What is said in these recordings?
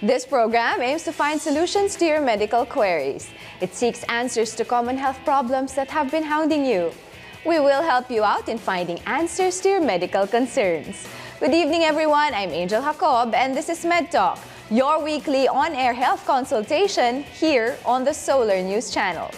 This program aims to find solutions to your medical queries. It seeks answers to common health problems that have been hounding you. We will help you out in finding answers to your medical concerns. Good evening, everyone. I'm Angel Jacob, and this is MedTalk, your weekly on-air health consultation here on the Solar News Channel.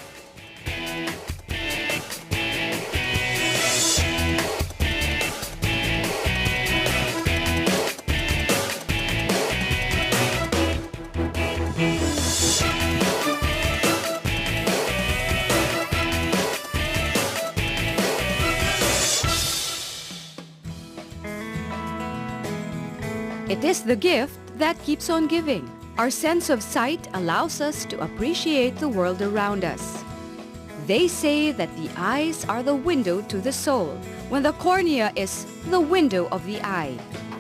It is the gift that keeps on giving. Our sense of sight allows us to appreciate the world around us. They say that the eyes are the window to the soul, when the cornea is the window of the eye.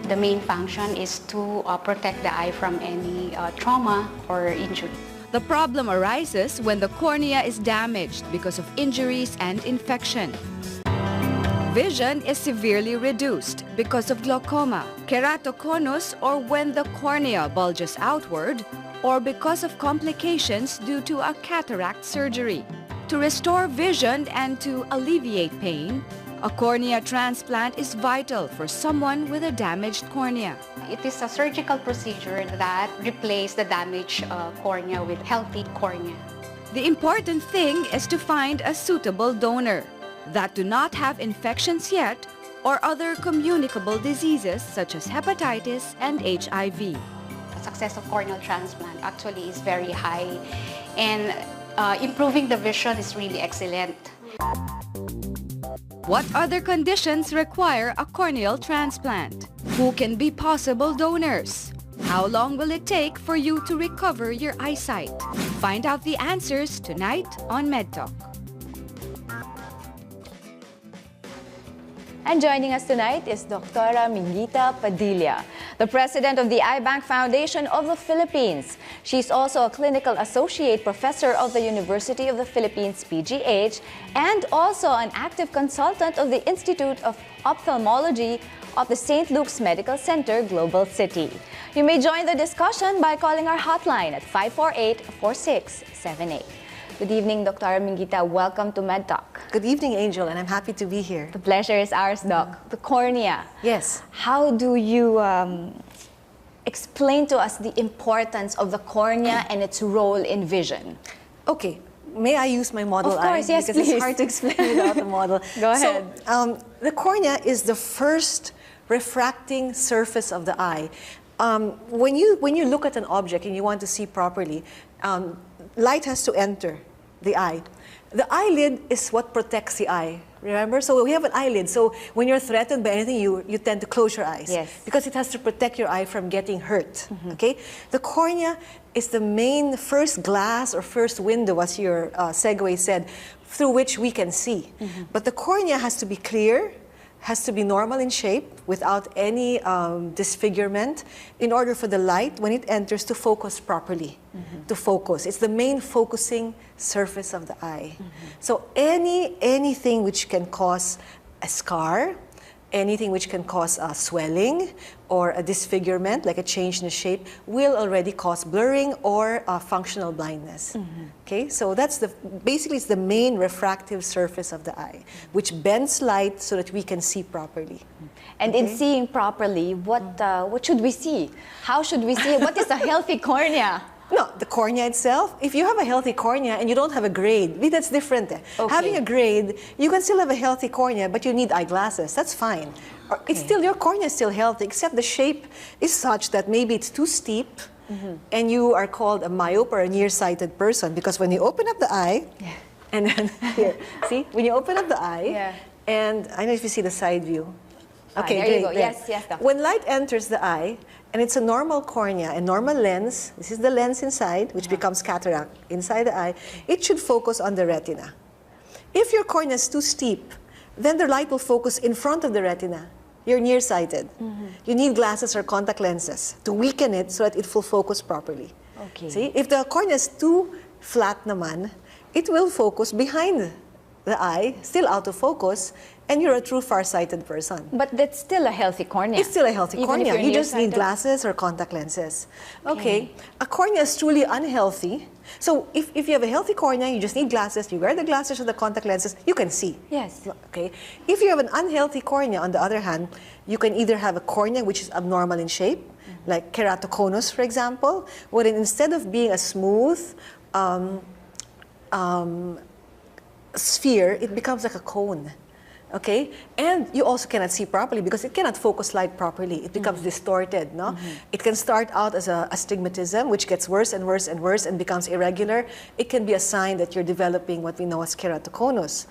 The main function is to protect the eye from any trauma or injury. The problem arises when the cornea is damaged because of injuries and infection. Vision is severely reduced because of glaucoma, keratoconus, or when the cornea bulges outward, or because of complications due to a cataract surgery. To restore vision and to alleviate pain, a cornea transplant is vital for someone with a damaged cornea. It is a surgical procedure that replaces the damaged cornea with healthy cornea. The important thing is to find a suitable donor that do not have infections yet or other communicable diseases such as hepatitis and HIV. The success of corneal transplant actually is very high, and improving the vision is really excellent. What other conditions require a corneal transplant? Who can be possible donors? How long will it take for you to recover your eyesight? Find out the answers tonight on MedTalk. And joining us tonight is Dr. Mingita Padilla, the president of the Eye Bank Foundation of the Philippines. She's also a clinical associate professor of the University of the Philippines, PGH, and also an active consultant of the Institute of Ophthalmology of the St. Luke's Medical Center, Global City. You may join the discussion by calling our hotline at 548-4678. Good evening, Dr. Mingita. Welcome to MedTalk. Good evening, Angel, and I'm happy to be here. The pleasure is ours, Doc. The cornea. Yes. How do you explain to us the importance of the cornea and its role in vision? Okay. May I use my model eye? Of course, yes, because please. It's hard to explain without a model. Go ahead. So, the cornea is the first refracting surface of the eye. When you look at an object and you want to see properly, light has to enter the eye. The eyelid is what protects the eye, remember? So we have an eyelid, so when you're threatened by anything, you tend to close your eyes. Yes. Because it has to protect your eye from getting hurt, okay? The cornea is the main first glass or first window, as your segue said, through which we can see. But the cornea has to be clear, has to be normal in shape without any disfigurement in order for the light, when it enters, to focus properly. To focus. It's the main focusing surface of the eye. So anything which can cause a scar, anything which can cause a swelling or a disfigurement, like a change in the shape, will already cause blurring or functional blindness. Okay, so that's basically it's the main refractive surface of the eye, which bends light so that we can see properly. And in seeing properly, what should we see? How should we see? What is a healthy cornea? No, the cornea itself, if you have a healthy cornea and you don't have a grade, that's different. Okay. Having a grade, you can still have a healthy cornea, but you need eyeglasses. That's fine. Okay. It's still, your cornea is still healthy, except the shape is such that maybe it's too steep, and you are called a myope or a nearsighted person, because when you open up the eye, and then here, see, when you open up the eye, and I don't know if you see the side view. Okay, there great, you go. there. Yes, yes, Doctor. When light enters the eye, and it's a normal cornea, a normal lens, this is the lens inside, which becomes cataract inside the eye, it should focus on the retina. If your cornea is too steep, then the light will focus in front of the retina. You're nearsighted. You need glasses or contact lenses to weaken it so that it will focus properly. Okay. See, if the cornea is too flat naman, it will focus behind the eye, still out of focus, and you're a true farsighted person. But that's still a healthy cornea. It's still a healthy Even if cornea. you're You just need nearsighted? glasses or contact lenses. Okay. A cornea is truly unhealthy. So if you have a healthy cornea, you just need glasses, you wear the glasses or the contact lenses, you can see. Yes. Okay. If you have an unhealthy cornea, on the other hand, you can either have a cornea which is abnormal in shape, like keratoconus, for example, wherein instead of being a smooth sphere, it becomes like a cone. Okay, and you also cannot see properly because it cannot focus light properly. It becomes distorted. No, it can start out as a astigmatism, which gets worse and worse and worse and becomes irregular. It can be a sign that you're developing what we know as keratoconus.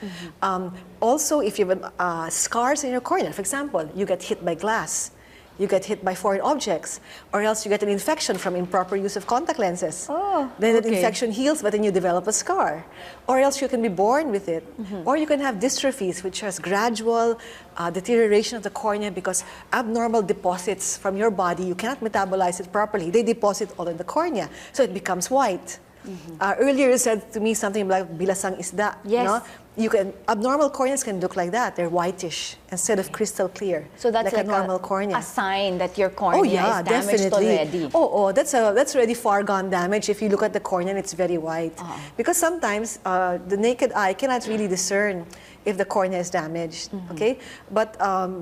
Also, if you have scars in your cornea, for example, you get hit by glass, you get hit by foreign objects, or else you get an infection from improper use of contact lenses. Oh, then that okay. infection heals, but then you develop a scar. Or else you can be born with it. Or you can have dystrophies, which has gradual deterioration of the cornea because abnormal deposits from your body, you cannot metabolize it properly. They deposit all in the cornea, so it becomes white. Earlier you said to me something like bilasang isda. Yes. No? Abnormal corneas can look like that. They're whitish instead of crystal clear. So that's like a normal cornea. a sign that your cornea Oh yeah, is damaged definitely. already. That's already far gone damage. If you look at the cornea, and it's very white. Because sometimes the naked eye cannot really discern if the cornea is damaged. Okay, but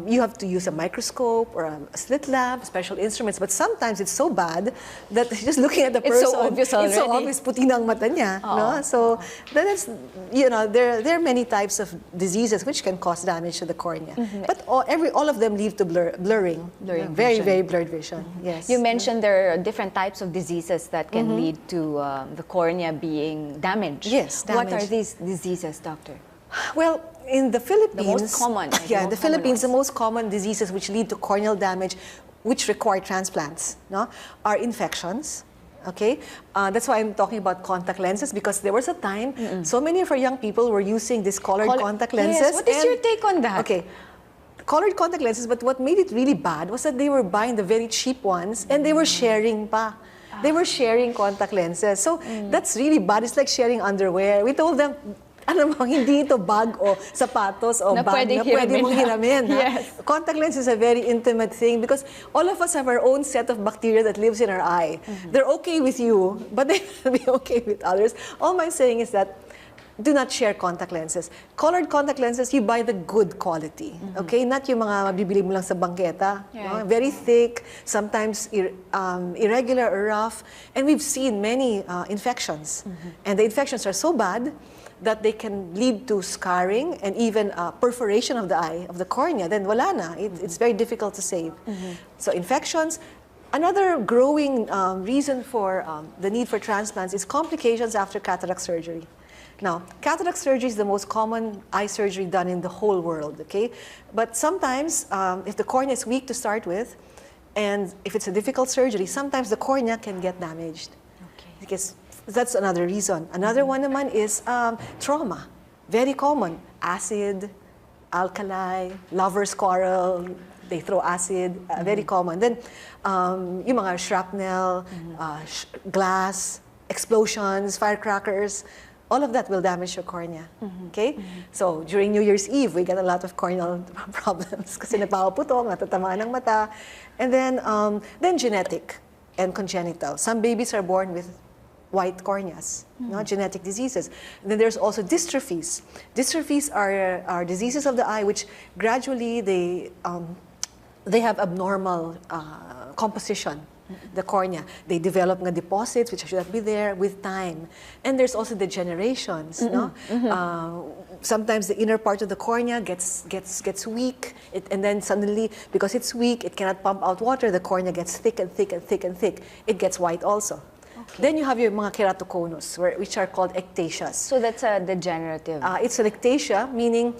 you have to use a microscope or a slit lamp, special instruments. But sometimes it's so bad that just looking at the It's person, so obvious it's so already. obvious. Puti na ang mata niya. No? So that is, there are many types of diseases which can cause damage to the cornea. But all of them lead to blurring. Blurring Very, vision. very blurred vision. Yes. You mentioned there are different types of diseases that can lead to the cornea being damaged. Yes, What are damaged. these diseases, doctor? Well, in the Philippines, most common, like the yeah, in most the common Philippines, the ones. most common diseases which lead to corneal damage, which require transplants, no, are infections. Okay, that's why I'm talking about contact lenses because there was a time so many of our young people were using these colored contact lenses. Yes. What is your take on that? Okay, colored contact lenses, but what made it really bad was that they were buying the very cheap ones and they were sharing pa. They were sharing contact lenses. So that's really bad. It's like sharing underwear. We told them, ano mo, hindi ito bag o sapatos o Na bag pwedeng na pwede hiramin mong lang. hiramin. Ha? Yes. Contact lens is a very intimate thing because all of us have our own set of bacteria that lives in our eye. They're okay with you, but they will be okay with others. All I'm saying is that do not share contact lenses. Colored contact lenses, you buy the good quality. Okay? Not yung mga mabibili mo lang sa bangketa. No? Very thick, sometimes irregular or rough. And we've seen many infections. And the infections are so bad that they can lead to scarring and even perforation of the eye, of the cornea. Then wala na. It's very difficult to save. So infections. Another growing reason for the need for transplants is complications after cataract surgery. Now, cataract surgery is the most common eye surgery done in the whole world, okay? But sometimes, if the cornea is weak to start with, and if it's a difficult surgery, sometimes the cornea can get damaged. Okay. Because that's another reason. Another one naman is trauma. Very common. Acid, alkali, lovers quarrel, they throw acid, very common. Then, yung mga shrapnel, glass, explosions, firecrackers, all of that will damage your cornea. Okay? So, during New Year's Eve, we get a lot of corneal problems kasi napaputong, natatamaan ng mata. And then genetic and congenital. Some babies are born with white corneas, no? Genetic diseases. And then there's also dystrophies. Dystrophies are diseases of the eye which gradually they have abnormal composition. The cornea. They develop nga deposits which should not be there with time. And there's also degenerations. No? Sometimes the inner part of the cornea gets weak, and then suddenly, because it's weak, it cannot pump out water, the cornea gets thick and thick and thick and thick. It gets white also. Okay. Then you have your mga keratoconus, which are called ectasias. So that's a degenerative. It's an ectasia, meaning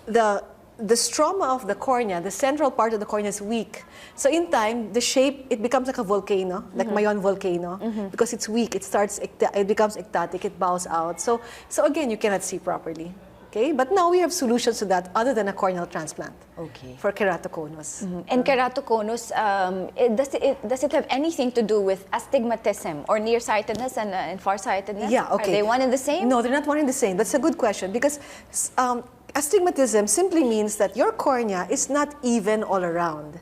the stroma of the cornea, the central part of the cornea is weak. So in time, the shape, it becomes like a volcano, like Mayon volcano, because it's weak. It becomes ectatic, it bows out. So again, you cannot see properly. Okay, but now we have solutions to that other than a corneal transplant. Okay. For keratoconus. And keratoconus, does it have anything to do with astigmatism or nearsightedness and farsightedness? Yeah, okay. Are they one and the same? No, they're not one and the same. That's a good question because astigmatism simply means that your cornea is not even all around.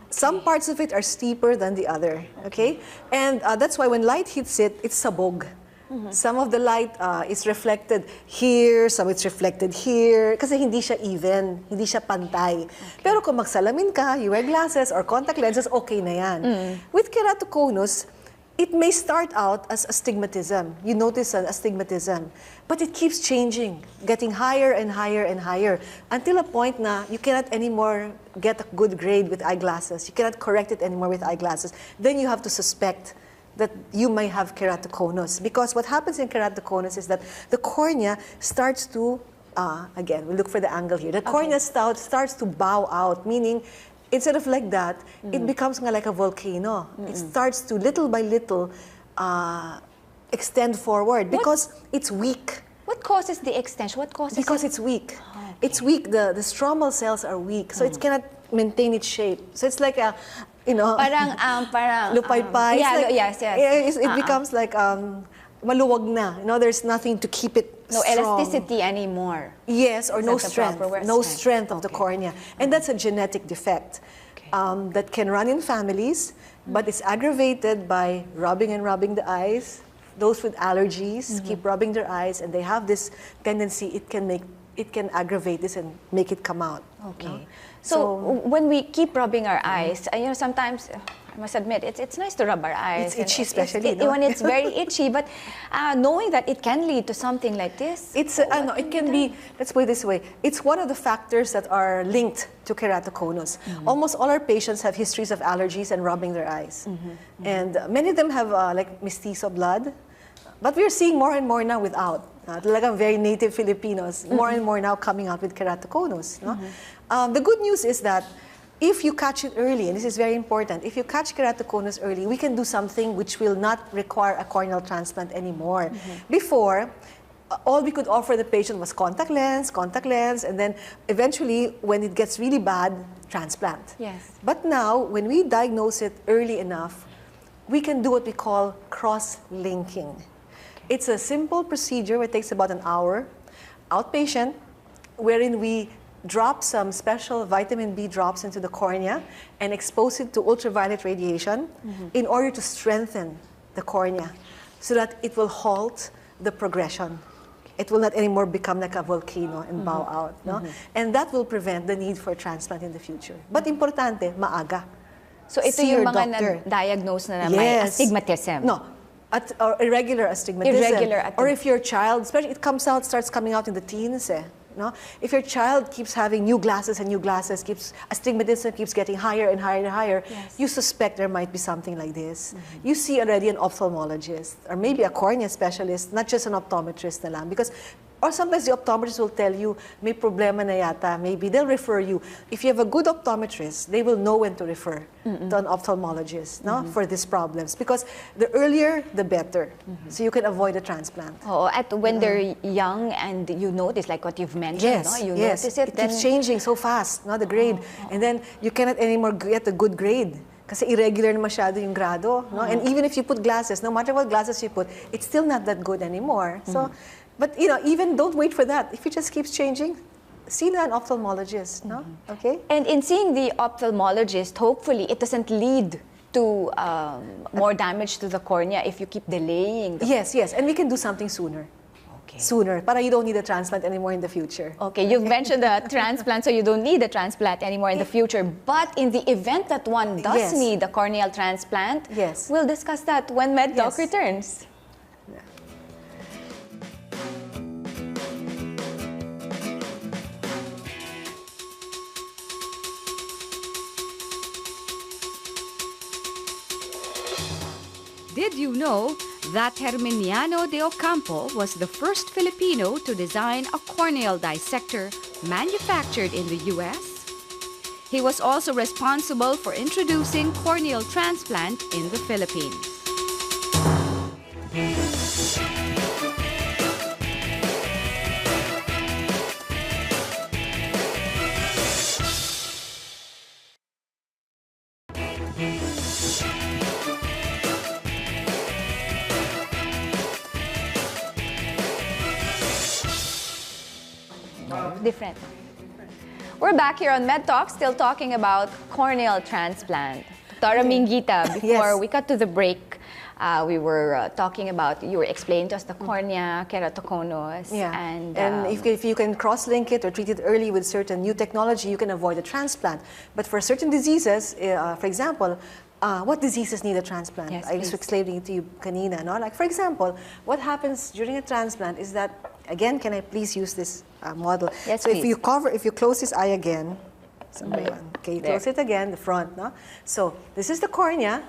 Some parts of it are steeper than the other, okay? And that's why when light hits it, it's sabog. Some of the light is reflected here, some it's reflected here, kasi hindi siya even, hindi siya pantay. Pero kung magsalamin ka, you wear glasses or contact lenses, okay na yan. With keratoconus, it may start out as astigmatism. You notice an astigmatism, but it keeps changing, getting higher and higher and higher, until a point na you cannot anymore get a good grade with eyeglasses. You cannot correct it anymore with eyeglasses. Then you have to suspect that you may have keratoconus. Because what happens in keratoconus is that the cornea starts to, again, we look for the angle here. The cornea starts to bow out, meaning instead of like that, it becomes like a volcano. It starts to, little by little, extend forward because it's weak. What causes the extension? What causes Because it? it's weak. It's weak. The stromal cells are weak, so it cannot maintain its shape. So it's like a, you know, Parang lupay-pay. yeah, It's like, yes. It becomes like maluwag na. You know, there's nothing to keep it No strong. elasticity anymore. Yes, or Is no that the strength. proper word? No strength of the cornea. And that's a genetic defect Okay. that can run in families, but it's aggravated by rubbing and rubbing the eyes. Those with allergies keep rubbing their eyes, and they have this tendency, it can aggravate this and make it come out. Okay. you know? So when we keep rubbing our eyes, you know, sometimes I must admit it's nice to rub our eyes. It's itchy, and especially, no? when it's very itchy. But knowing that it can lead to something like this, It's no, it can be. Let's put it this way. It's one of the factors that are linked to keratoconus. Almost all our patients have histories of allergies and rubbing their eyes, and many of them have like mestizo blood. But we're seeing more and more now without. Talagang very native Filipinos, more and more now coming out with keratoconus. No? The good news is that if you catch it early, and this is very important, if you catch keratoconus early, we can do something which will not require a corneal transplant anymore. Before, all we could offer the patient was contact lens, and then eventually, when it gets really bad, transplant. Yes. But now, when we diagnose it early enough, we can do what we call cross-linking. It's a simple procedure. It takes about an hour, outpatient, wherein we drop some special vitamin B drops into the cornea and expose it to ultraviolet radiation in order to strengthen the cornea so that it will halt the progression. It will not anymore become like a volcano and bow out. No? And that will prevent the need for transplant in the future. But importante, maaga. so ito See yung your mga doctor. na-diagnose na may Yes. astigmatism. No. Or irregular astigmatism. Irregular Or if your child, especially it starts coming out in the teens. No? If your child keeps having new glasses and new glasses, astigmatism keeps getting higher and higher and higher, Yes. you suspect there might be something like this. You see already an ophthalmologist or maybe a cornea specialist, not just an optometrist na lang. Because or sometimes the optometrist will tell you, may problema na yata, maybe they'll refer you. If you have a good optometrist, they will know when to refer to an ophthalmologist no, for these problems. Because the earlier, the better. So you can avoid a transplant. Oh, at when they're young and you notice, like what you've mentioned, no? You notice it, then keeps changing so fast, no, the grade. And then you cannot anymore get a good grade. Kasi irregular na masyado yung grado. No? And even if you put glasses, no matter what glasses you put, it's still not that good anymore. So, but you know, even don't wait for that. If it just keeps changing, see an ophthalmologist, no? Okay? And in seeing the ophthalmologist, hopefully it doesn't lead to more damage to the cornea if you keep delaying. Yes, and we can do something sooner. Okay. Sooner, para you don't need a transplant anymore in the future. Okay, you've mentioned the transplant, so you don't need a transplant anymore in the future. But in the event that one does Yes. need a corneal transplant, Yes. we'll discuss that when MedTalk Yes. returns. Did you know that Herminiano de Ocampo was the first Filipino to design a corneal dissector manufactured in the US? He was also responsible for introducing corneal transplant in the Philippines. different. We're back here on MedTalk, still talking about corneal transplant. Dr. Minguita, before we cut to the break, we were talking about, you were explaining to us the cornea, keratoconus, and if you can cross-link it or treat it early with certain new technology, you can avoid a transplant. But for certain diseases, for example, what diseases need a transplant? Yes, I was explaining it to you kanina, no? Like, for example, what happens during a transplant is that, again, can I please use this model? Yes, so please. if you close this eye again, okay, close it again, the front, no? So this is the cornea.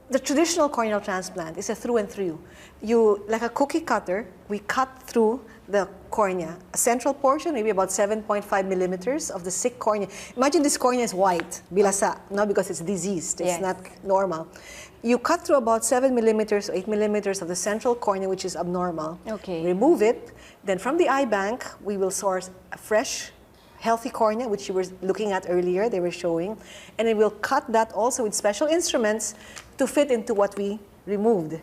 The traditional corneal transplant is a through and through. You, like a cookie cutter, we cut through the cornea, a central portion, maybe about 7.5 millimeters of the sick cornea. Imagine this cornea is white, bilasa, no, because it's diseased, it's not normal. You cut through about 7 millimeters, 8 millimeters of the central cornea, which is abnormal. Okay. Remove it. Then from the eye bank, we will source a fresh, healthy cornea, which you were looking at earlier, they were showing. And then we'll cut that also with special instruments to fit into what we removed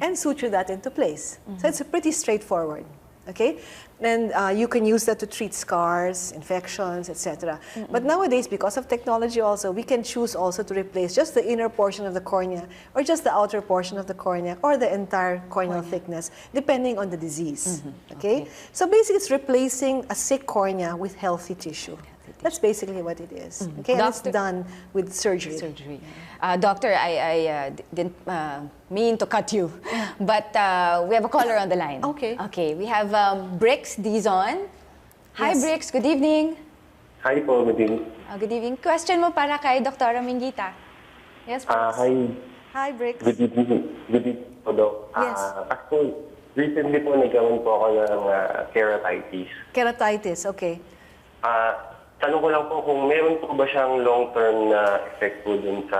and suture that into place. So it's pretty straightforward. Okay, and you can use that to treat scars, infections, etc. But nowadays, because of technology also, we can choose also to replace just the inner portion of the cornea or just the outer portion of the cornea or the entire corneal thickness, depending on the disease. Okay, so basically it's replacing a sick cornea with healthy tissue. That's basically what it is. Okay, and it's done with surgery. Doctor, I didn't mean to cut you, but we have a caller on the line. Okay. Okay, we have Brix Dizon. Hi, Brix. Good evening. Hi po, good evening. Good evening. Question mo para kay Dr. Minguita. Yes, Brix. Hi, Brix. Good evening. Good evening po, Doc. Yes. Actually, recently po nagkaroon po ako ng keratitis. Keratitis, okay. Tanong ko lang po kung meron po ba siyang long-term na effect po dun sa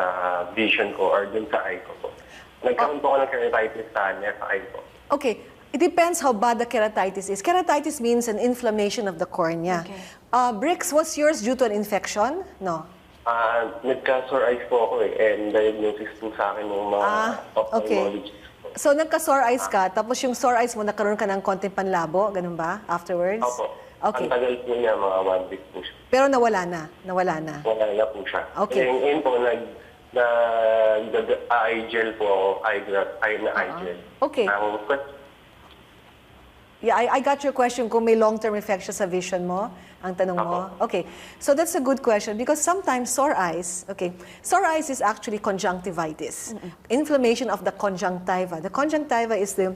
vision ko or dun sa eye ko po. Nagkaroon po ako ng keratitis sa left eye ko. Okay. It depends how bad the keratitis is. Keratitis means an inflammation of the cornea. Okay. Brix, was yours due to an infection? No. Nagka-sore eyes po ako and diagnosis po sa akin ng mga ophthalmologists po. So nagka-sore eyes ka, tapos yung sore eyes mo, nagkaroon ka ng konting panlabo, ganun ba, afterwards? Opo. Okay. Ang tagal po niya, mga 1 week po siya. Pero nawala na? Nawala na? Wala na po siya. Okay. Ngayon po, eye gel po ako, eye gel. Okay. Yeah, I got your question kung may long-term effect siya sa vision mo, ang tanong mo. Okay, so that's a good question because sometimes sore eyes is actually conjunctivitis. Inflammation of the conjunctiva. The conjunctiva is the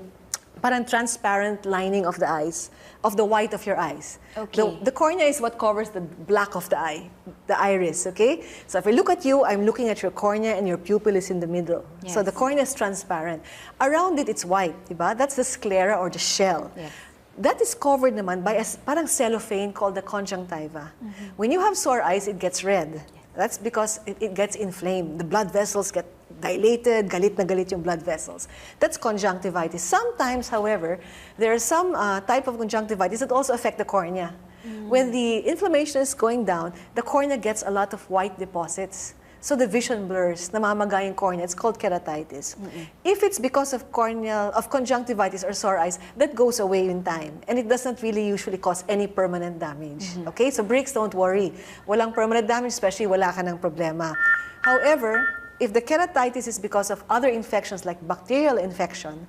parang transparent lining of the eyes, of the white of your eyes. Okay. The cornea is what covers the black of the eye, the iris, okay? So if I look at you, I'm looking at your cornea and your pupil is in the middle. Yes. So the cornea is transparent. Around it, it's white, diba? That's the sclera or the shell. Yes. That is covered naman by a parang cellophane called the conjunctiva. When you have sore eyes, it gets red. That's because it gets inflamed. The blood vessels get dilated, galit na galit yung blood vessels. That's conjunctivitis. Sometimes, however, there are some type of conjunctivitis that also affect the cornea. When the inflammation is going down, the cornea gets a lot of white deposits. So the vision blurs, namamaga yung cornea. It's called keratitis. If it's because of conjunctivitis or sore eyes, that goes away in time. And it doesn't really usually cause any permanent damage. Okay? So Brix, don't worry. Walang permanent damage, especially wala ka ng problema. However, if the keratitis is because of other infections like bacterial infection,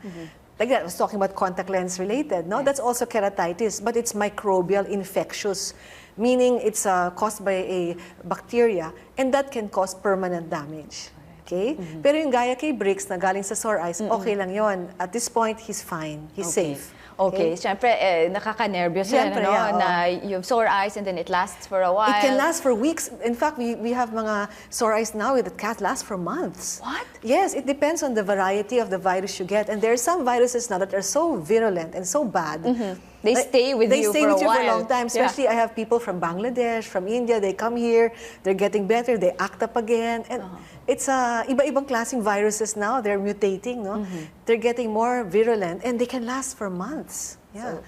like that, I was talking about contact lens related, no? That's also keratitis, but it's microbial infectious, meaning it's caused by a bacteria, and that can cause permanent damage. Okay? Pero yung gaya kay Brix na galing sa sore eyes, okay lang yon. At this point, he's fine. He's safe. Okay, siyempre nakaka-nervyos yan, ano? Na you have sore eyes and then it lasts for a while. It can last for weeks. In fact, we have mga sore eyes now that can't last for months. What? Yes, it depends on the variety of the virus you get. And there are some viruses now that are so virulent and so bad. They stay with you for a while. For a long time. Especially I have people from Bangladesh, from India, they come here, they're getting better, they act up again. And it's iba-ibang klaseng viruses now, they're mutating, no? They're getting more virulent and they can last for months. Yeah.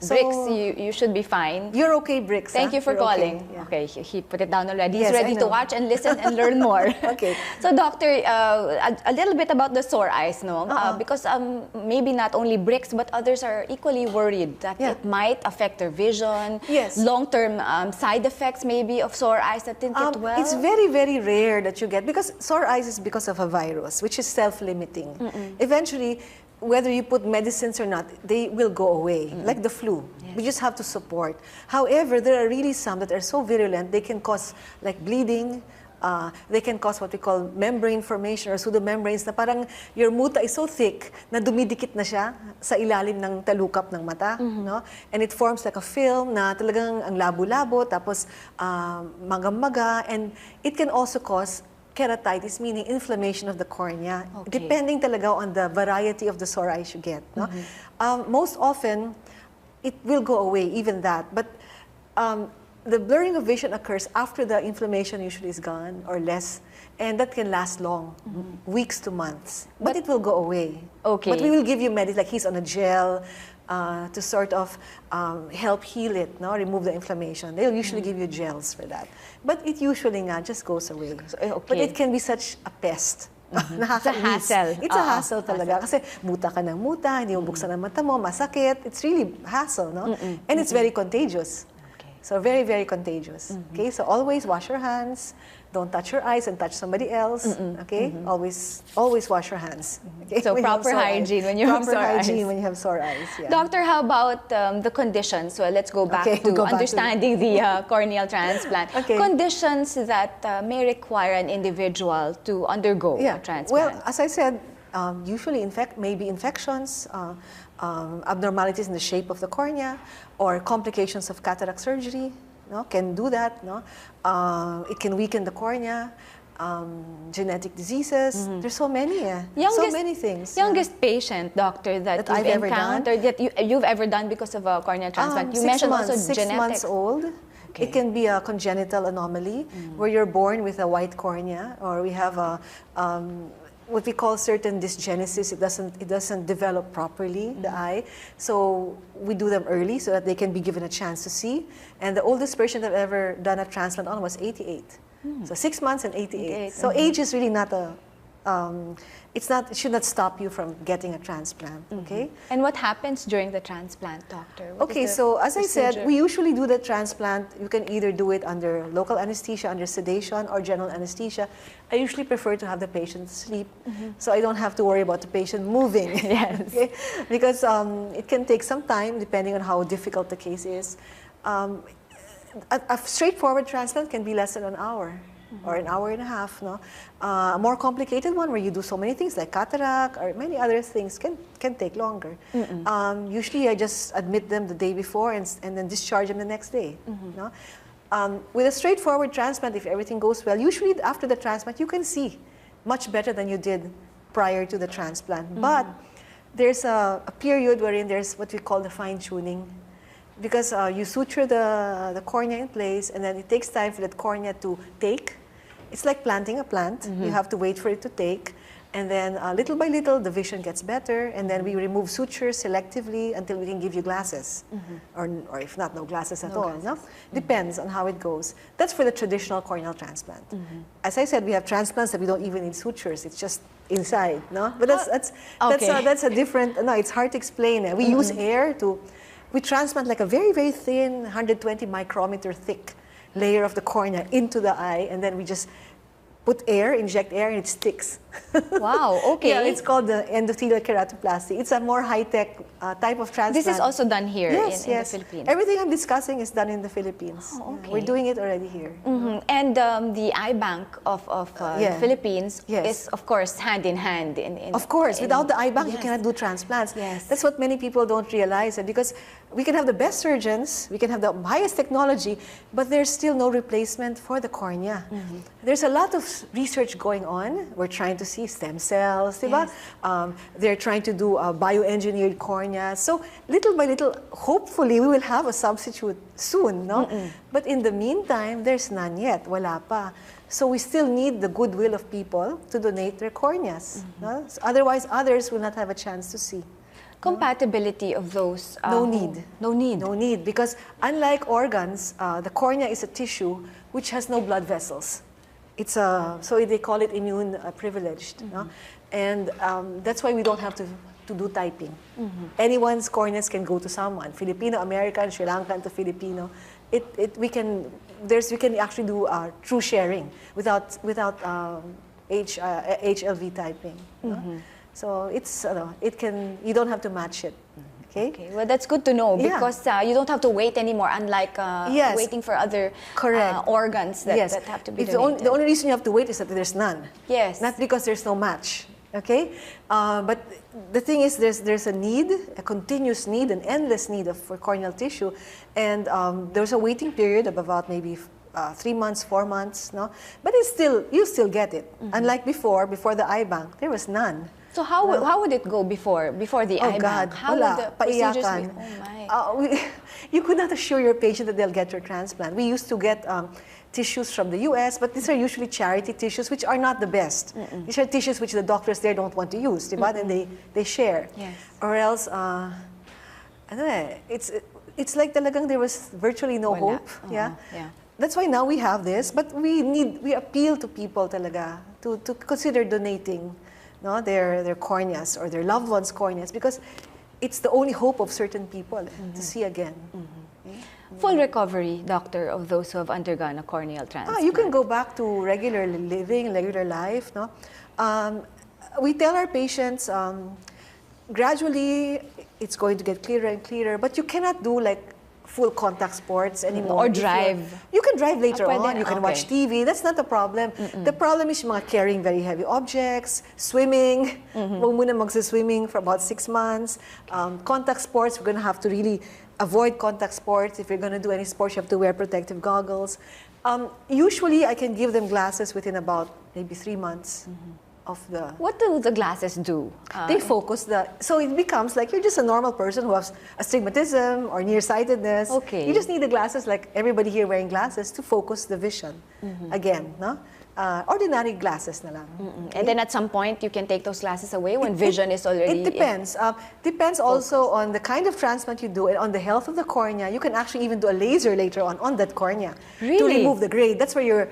Bricks, you should be fine. You're okay, Bricks. Thank you for You're calling. Okay, Okay, he put it down already. Yes, He's I ready to know. watch and listen and learn more. Okay. So, doctor, a little bit about the sore eyes, no? Because maybe not only Bricks, but others are equally worried that it might affect their vision. Yes. Long-term side effects maybe of sore eyes that didn't get well. It's very, very rare that you get, because sore eyes is because of a virus, which is self-limiting. Eventually, whether you put medicines or not, they will go away, like the flu. Yes. We just have to support. However, there are really some that are so virulent, they can cause like bleeding, they can cause what we call membrane formation or pseudomembranes, na parang your muta is so thick na dumidikit na siya sa ilalim ng talukap ng mata, no? And it forms like a film na talagang ang labo-labo, tapos maga-maga, and it can also cause keratitis, meaning inflammation of the cornea, depending talaga on the variety of the sore eyes you get. No? Most often, it will go away, even that. But the blurring of vision occurs after the inflammation usually is gone or less, and that can last long, weeks to months. But it will go away. Okay. But we will give you medicine, like he's on a gel, to sort of help heal it, no? Remove the inflammation. They'll usually give you gels for that. But it usually just goes away. But it can be such a pest. It's a hassle. It's a hassle talaga. Kasi muta ka ng muta, hindi mo buksan ang mata mo, masakit. It's really hassle, no? And it's very contagious. So very, very contagious. Okay, so always wash your hands. Don't touch your eyes and touch somebody else. Okay, always wash your hands. Okay? So proper hygiene when you have sore eyes. Proper hygiene when you have sore eyes. Yeah. Doctor, how about the conditions? So let's go back to understanding the corneal transplant. Conditions that may require an individual to undergo a transplant. Well, as I said, usually maybe infections, abnormalities in the shape of the cornea, or complications of cataract surgery. No, can do that. No, it can weaken the cornea. Genetic diseases. There's so many. So many things. Youngest patient, doctor, that you've I've encountered, that you've ever done because of a corneal transplant. You mentioned also genetics. 6 months old. It can be a congenital anomaly where you're born with a white cornea, or we have a what we call certain dysgenesis. It doesn't develop properly, the eye. So we do them early so that they can be given a chance to see. And the oldest patient I've ever done a transplant on was 88. So 6 months and 88. So age is really not a, it should not stop you from getting a transplant, okay? And what happens during the transplant, doctor? Okay, so as I said, we usually do the transplant. You can either do it under local anesthesia, under sedation, or general anesthesia. I usually prefer to have the patient sleep, so I don't have to worry about the patient moving. Yes. Okay? Because it can take some time, depending on how difficult the case is. A straightforward transplant can be less than an hour. Or an hour and a half, no? A more complicated one where you do so many things like cataract or many other things can take longer. Usually I just admit them the day before and then discharge them the next day. No? With a straightforward transplant, if everything goes well, usually after the transplant you can see much better than you did prior to the transplant. But there's a period wherein there's what we call the fine-tuning. Because you suture the cornea in place, and then it takes time for that cornea to take. It's like planting a plant. You have to wait for it to take. And then little by little, the vision gets better. And then we remove sutures selectively until we can give you glasses. Or if not, no glasses at all. No? Depends on how it goes. That's for the traditional corneal transplant. As I said, we have transplants that we don't even need sutures. It's just inside. No? But that's a different, no, it's hard to explain. We use air to... We transplant like a very, very thin, 120 micrometer thick layer of the cornea into the eye, and then we just put air, inject air, and it sticks. Wow, okay. Yeah, it's called the endothelial keratoplasty. It's a more high-tech type of transplant. This is also done here in the Philippines? Everything I'm discussing is done in the Philippines. Oh, okay. We're doing it already here. And the eye bank of the Philippines is, of course, hand in hand. Of course, without the eye bank, you cannot do transplants. Yes. That's what many people don't realize, because we can have the best surgeons, we can have the highest technology, but there's still no replacement for the cornea. There's a lot of research going on. We're trying to see stem cells, diba? They're trying to do bioengineered cornea. So little by little, hopefully, we will have a substitute soon, no? But in the meantime, there's none yet, wala pa. So we still need the goodwill of people to donate their corneas. No? So otherwise, others will not have a chance to see. compatibility of those? No need. No need. No need, because unlike organs, the cornea is a tissue which has no blood vessels. It's so they call it immune privileged. No? And that's why we don't have to do typing. Anyone's corneas can go to someone, Filipino, American, Sri Lankan to Filipino. We can actually do true sharing without HLV typing. No? So you don't have to match it. Okay, well, that's good to know, Yeah. because you don't have to wait anymore, unlike Yes. waiting for other Correct. organs that, Yes. that have to be The donated. only reason you have to wait is that there's none. Yes. Not because there's no match. Okay? But the thing is, there's a need, a continuous need, an endless need for corneal tissue. And there's a waiting period of about maybe 3 months, 4 months. No? But you still get it. Unlike before the eye bank, there was none. So how would it go before the eye God, bank? How wala, would the procedures be? paiyakan. Oh my. You could not assure your patient that they'll get your transplant. We used to get tissues from the US, but these are usually charity tissues, which are not the best. These are tissues which the doctors there don't want to use, diba? And they share. Yes. Or else, it's like talagang there was virtually no Wala. hope. Yeah. Yeah. That's why now we have this, but we appeal to people talaga to consider donating, no, their corneas or their loved ones' corneas, because it's the only hope of certain people to see again. Full recovery, doctor, of those who have undergone a corneal transplant. You can go back to regular living, regular life. No, we tell our patients gradually it's going to get clearer and clearer, but you cannot do like full contact sports anymore. Or drive. You can drive later pwede, on. You can okay. watch TV. That's not the problem. The problem is yung mga carrying very heavy objects, swimming. Huwag muna magsa-swimming for about 6 months. Contact sports, we're going to have to really avoid contact sports. If you're going to do any sports, you have to wear protective goggles. Usually, I can give them glasses within about maybe 3 months of the... What do the glasses do? They focus so it becomes like you're just a normal person who has astigmatism or nearsightedness. Okay. You just need the glasses, like everybody here wearing glasses, to focus the vision. Again, no? Ordinary glasses na lang. Okay? And then at some point, you can take those glasses away when vision is already... It depends. Depends also on the kind of transplant you do and on the health of the cornea. You can actually even do a laser later on that cornea to Really? remove the grade. That's where your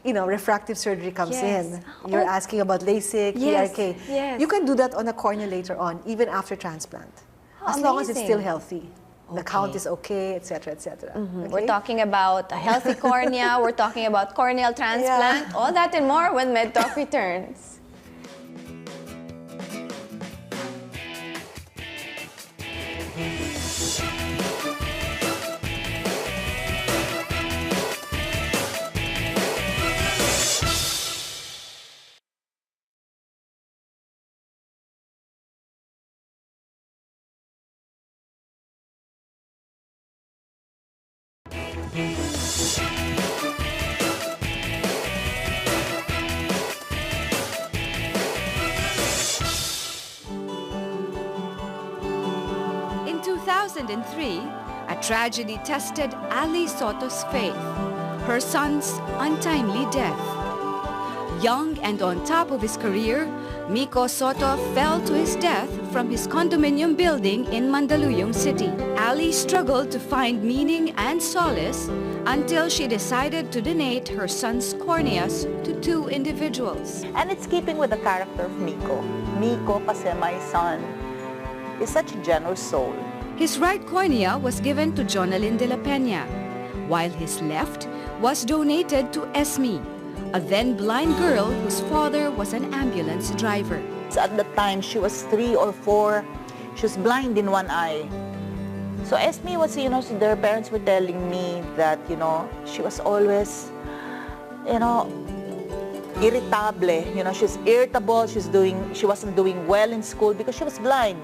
refractive surgery comes Yes. in. You're asking about LASIK, Yes, PRK. yes. You can do that on the cornea later on, even after transplant. As long as it's amazing. still healthy. The count is okay, etc., etc. Okay? We're talking about a healthy cornea, we're talking about corneal transplant, all that and more when MedTalk returns. In 2003, a tragedy tested Ali Soto's faith, her son's untimely death. Young and on top of his career, Miko Soto fell to his death from his condominium building in Mandaluyong City. Ali struggled to find meaning and solace until she decided to donate her son's corneas to 2 individuals. And it's keeping with the character of Miko. Miko, kasi my son, is such a generous soul. His right cornea was given to Jonalyn de la Peña, while his left was donated to Esme, a then blind girl whose father was an ambulance driver. So at the time, she was 3 or 4. She was blind in one eye. So Esme was, so their parents were telling me that, she was always, irritable. She's irritable. She wasn't doing well in school because she was blind,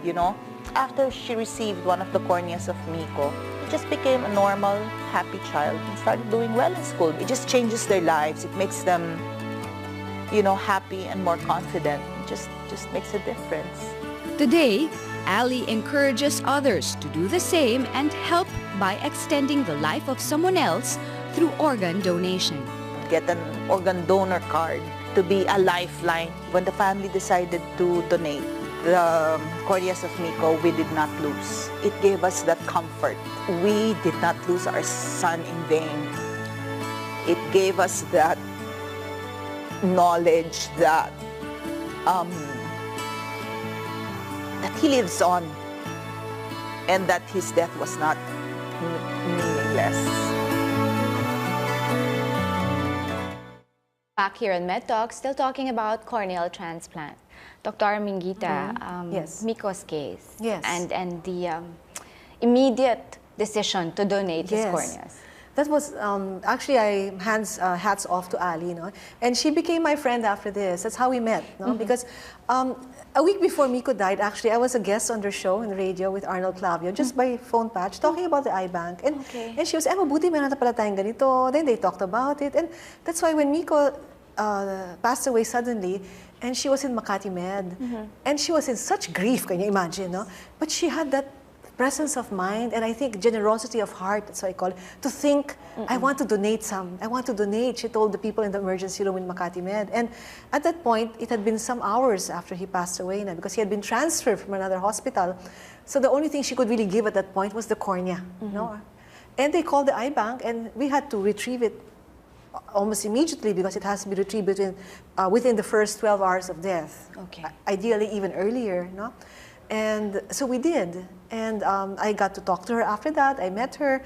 After she received one of the corneas of Miko, it just became a normal, happy child and started doing well in school. It just changes their lives. It makes them, happy and more confident. It just makes a difference. Today, Ali encourages others to do the same and help by extending the life of someone else through organ donation. Get an organ donor card to be a lifeline when the family decided to donate. the corneas of Miko, we did not lose. It gave us that comfort. We did not lose our son in vain. It gave us that knowledge that that he lives on and that his death was not meaningless. Back here in MedTalk, still talking about corneal transplant. Dr. Mingita, Yes. Miko's case, Yes. and the immediate decision to donate his Yes. corneas. That was actually hats off to Ali, you know, and she became my friend after this. That's how we met, no? Because a week before Miko died, actually, I was a guest on their show in the radio with Arnold Clavio, just by phone patch, talking about the eye bank, and she was, mabuti meron na pala tayong ganito. Then they talked about it, and that's why when Miko passed away suddenly, and she was in Makati Med, and she was in such grief, can you imagine, no? But she had that presence of mind, and I think generosity of heart, that's what I call it, to think, I want to donate some. I want to donate, she told the people in the emergency room in Makati Med. And at that point, it had been some hours after he passed away na, because he had been transferred from another hospital. So the only thing she could really give at that point was the cornea. No? And they called the eye bank, and we had to retrieve it almost immediately because it has to be retrieved within the first 12 hours of death. Okay. Ideally, even earlier. No? And so we did. And I got to talk to her after that. I met her.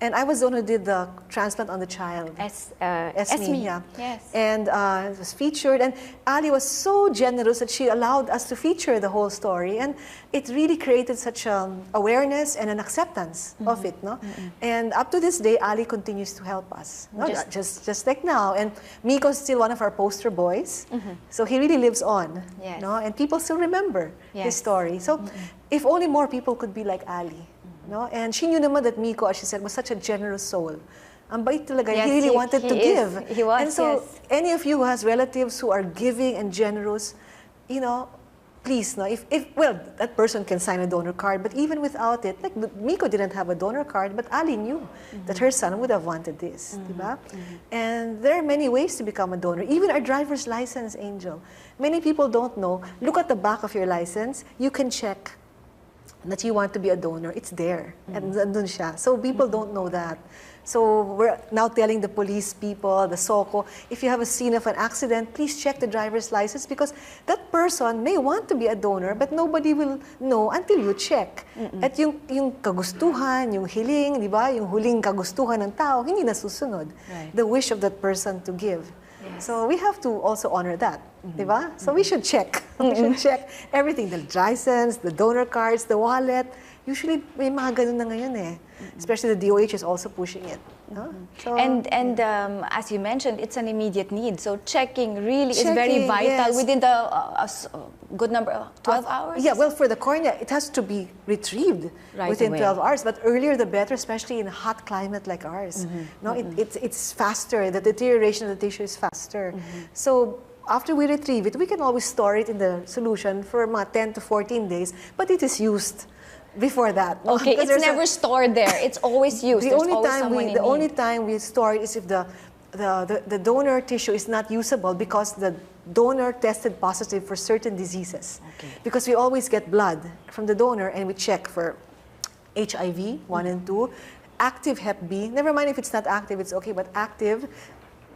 And I was the one who did the transplant on the child. Esme, yeah. Yes. And it was featured. And Ali was so generous that she allowed us to feature the whole story. And it really created such awareness and an acceptance of it. No? And up to this day, Ali continues to help us. No? Just like now. And Miko's still one of our poster boys. So he really lives on. Yes. No? And people still remember his Yes. story. So if only more people could be like Ali. No? And she knew naman that Miko, as she said, was such a generous soul. Ang bait talaga. Yes, he really wanted to give. He was, and so, yes. any of you who has relatives who are giving and generous, you know, please, no, if well, that person can sign a donor card, but even without it, like Miko didn't have a donor card, but Ali knew that her son would have wanted this, diba? And there are many ways to become a donor. Even our driver's license, Angel. Many people don't know. Look at the back of your license. You can check that you want to be a donor. It's there. And nandun siya. So people don't know that. So we're now telling the police people, the SOCO, if you have a scene of an accident, please check the driver's license because that person may want to be a donor but nobody will know until you check. At yung kagustuhan, yung hiling, di ba? Yung huling kagustuhan ng tao, hindi nasusunod. Right. The wish of that person to give. So we have to also honor that, di ba? So we should check. We should check everything, the license, the donor cards, the wallet. Usually may mga ganun na ngayon eh. Especially the DOH is also pushing it. No? So, And as you mentioned, it's an immediate need. So checking really is very vital yes. within the good number, 12 hours? Yeah, well, for the cornea, it has to be retrieved Right within away. 12 hours. But earlier the better, especially in a hot climate like ours. No, it's faster. The deterioration of the tissue is faster. So after we retrieve it, we can always store it in the solution for mga 10 to 14 days. But it is used before that. No? Okay, Because it's there's never stored there. It's always used. The There's only always time someone in the only need. time we store it is if the donor tissue is not usable because the donor tested positive for certain diseases. Okay. Because we always get blood from the donor and we check for HIV 1 and 2, active Hep B. Never mind if it's not active, it's okay, but active,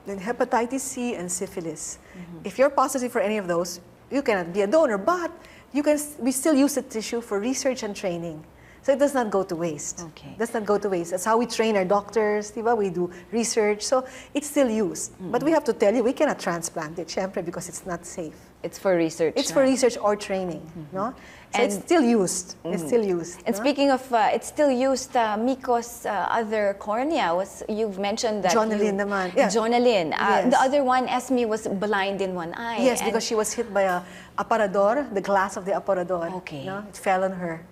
then hepatitis C and syphilis. If you're positive for any of those, you cannot be a donor, but we still use the tissue for research and training. So it does not go to waste. Okay. It does not go to waste. That's how we train our doctors, diba? We do research. So it's still used. But we have to tell you, we cannot transplant it, syempre, because it's not safe. It's for research. It's for research or training, no? So it's And- still used. It's still used. And no? speaking of, it's still used, Miko's other cornea was, you've mentioned that Jonalyn naman. Yeah. Jonalyn. Yes. The other one, Esme, was blind in one eye. Yes, and- because she was hit by a aparador, the glass of the aparador. Okay. No? It fell on her.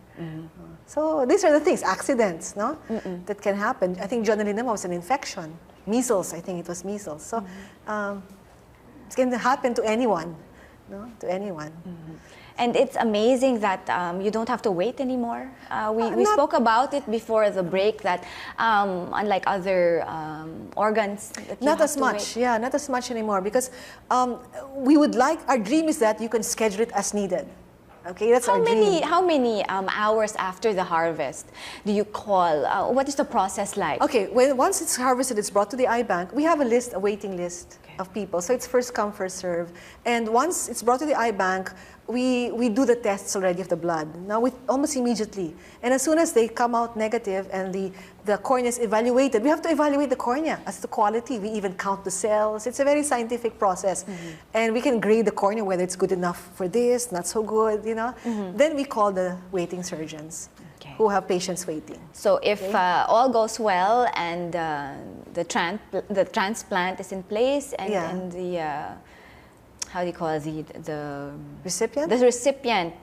So these are the things, accidents, no? That can happen. I think Jonalyn naman was an infection. Measles, I think it was measles. So it can happen to anyone, no? To anyone. And it's amazing that you don't have to wait anymore. We spoke about it before the break that unlike other organs, that you Not have as to much, wait. yeah, not as much anymore because we would like, our dream is that you can schedule it as needed. Okay, that's our dream. How many hours after the harvest do you call? What is the process like? Okay, once it's harvested, it's brought to the eye bank. We have a list, a waiting list of people. So it's first come, first serve. And once it's brought to the eye bank, we do the tests already of the blood. Now, almost immediately. And as soon as they come out negative and the cornea is evaluated, we have to evaluate the cornea as to quality. We even count the cells. It's a very scientific process. And we can grade the cornea, whether it's good enough for this, not so good, you know. Then we call the waiting surgeons who have patients waiting. So if all goes well and the transplant is in place and the how do you call it, the recipient? The recipient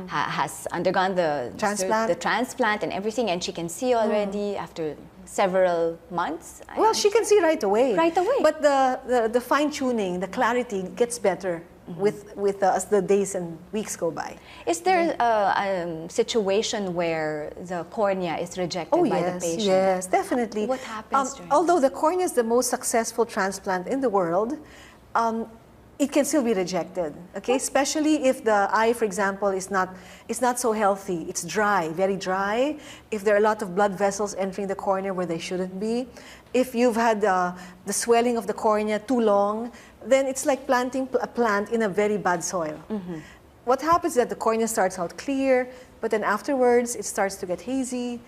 has undergone the transplant and everything, and she can see already after several months. Well, she can see right away. Right away. But the fine tuning, the clarity gets better as the days and weeks go by. Is there a situation where the cornea is rejected by the patient? Yes, definitely. What happens? Although the cornea is the most successful transplant in the world, it can still be rejected, okay? Especially if the eye, for example, is not so healthy. It's dry, very dry. If there are a lot of blood vessels entering the cornea where they shouldn't be. If you've had the swelling of the cornea too long, then it's like planting a plant in a very bad soil. What happens is that the cornea starts out clear, but then afterwards it starts to get hazy.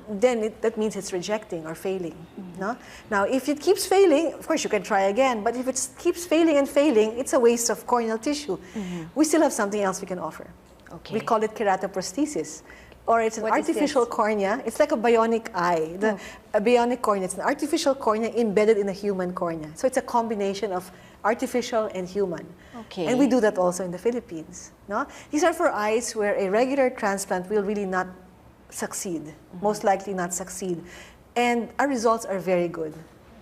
Then that means it's rejecting or failing. No? Now, if it keeps failing, of course you can try again, but if it keeps failing and failing, it's a waste of corneal tissue. We still have something else we can offer. Okay. We call it keratoprosthesis, or it's an artificial cornea. It's like a bionic eye. A bionic cornea, it's an artificial cornea embedded in a human cornea. So it's a combination of artificial and human. Okay. And we do that also in the Philippines. No? These are for eyes where a regular transplant will really not succeed, most likely not succeed. And our results are very good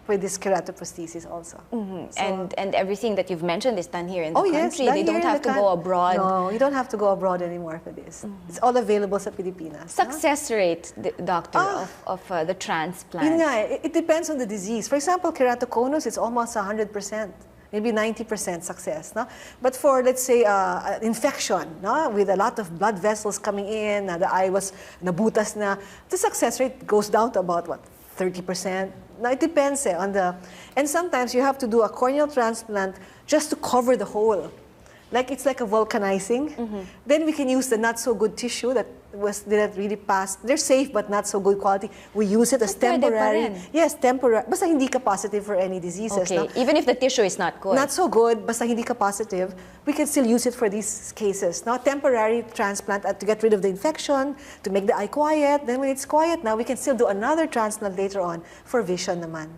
with this keratoprosthesis also. So, and everything that you've mentioned is done here in the country. Yes, they don't have to go abroad. No, you don't have to go abroad anymore for this. It's all available sa Pilipinas. Success rate, doctor, of the transplant. It depends on the disease. For example, keratoconus, it's almost 100%. Maybe 90% success. No? But for, let's say, an infection, no? With a lot of blood vessels coming in, the eye was nabutas na, the success rate goes down to about, what, 30%? Now, it depends on the... And sometimes you have to do a corneal transplant just to cover the hole. Like, it's like a vulcanizing. Then we can use the not-so-good tissue that didn't really pass. They're safe but not so good quality. We use it as temporary. Yes, temporary. Basta hindi ka positive for any diseases. Okay, no? even if the tissue is not good. Not so good, basta hindi ka positive, we can still use it for these cases. Now, temporary transplant to get rid of the infection, to make the eye quiet. Then when it's quiet now, we can still do another transplant later on for vision naman.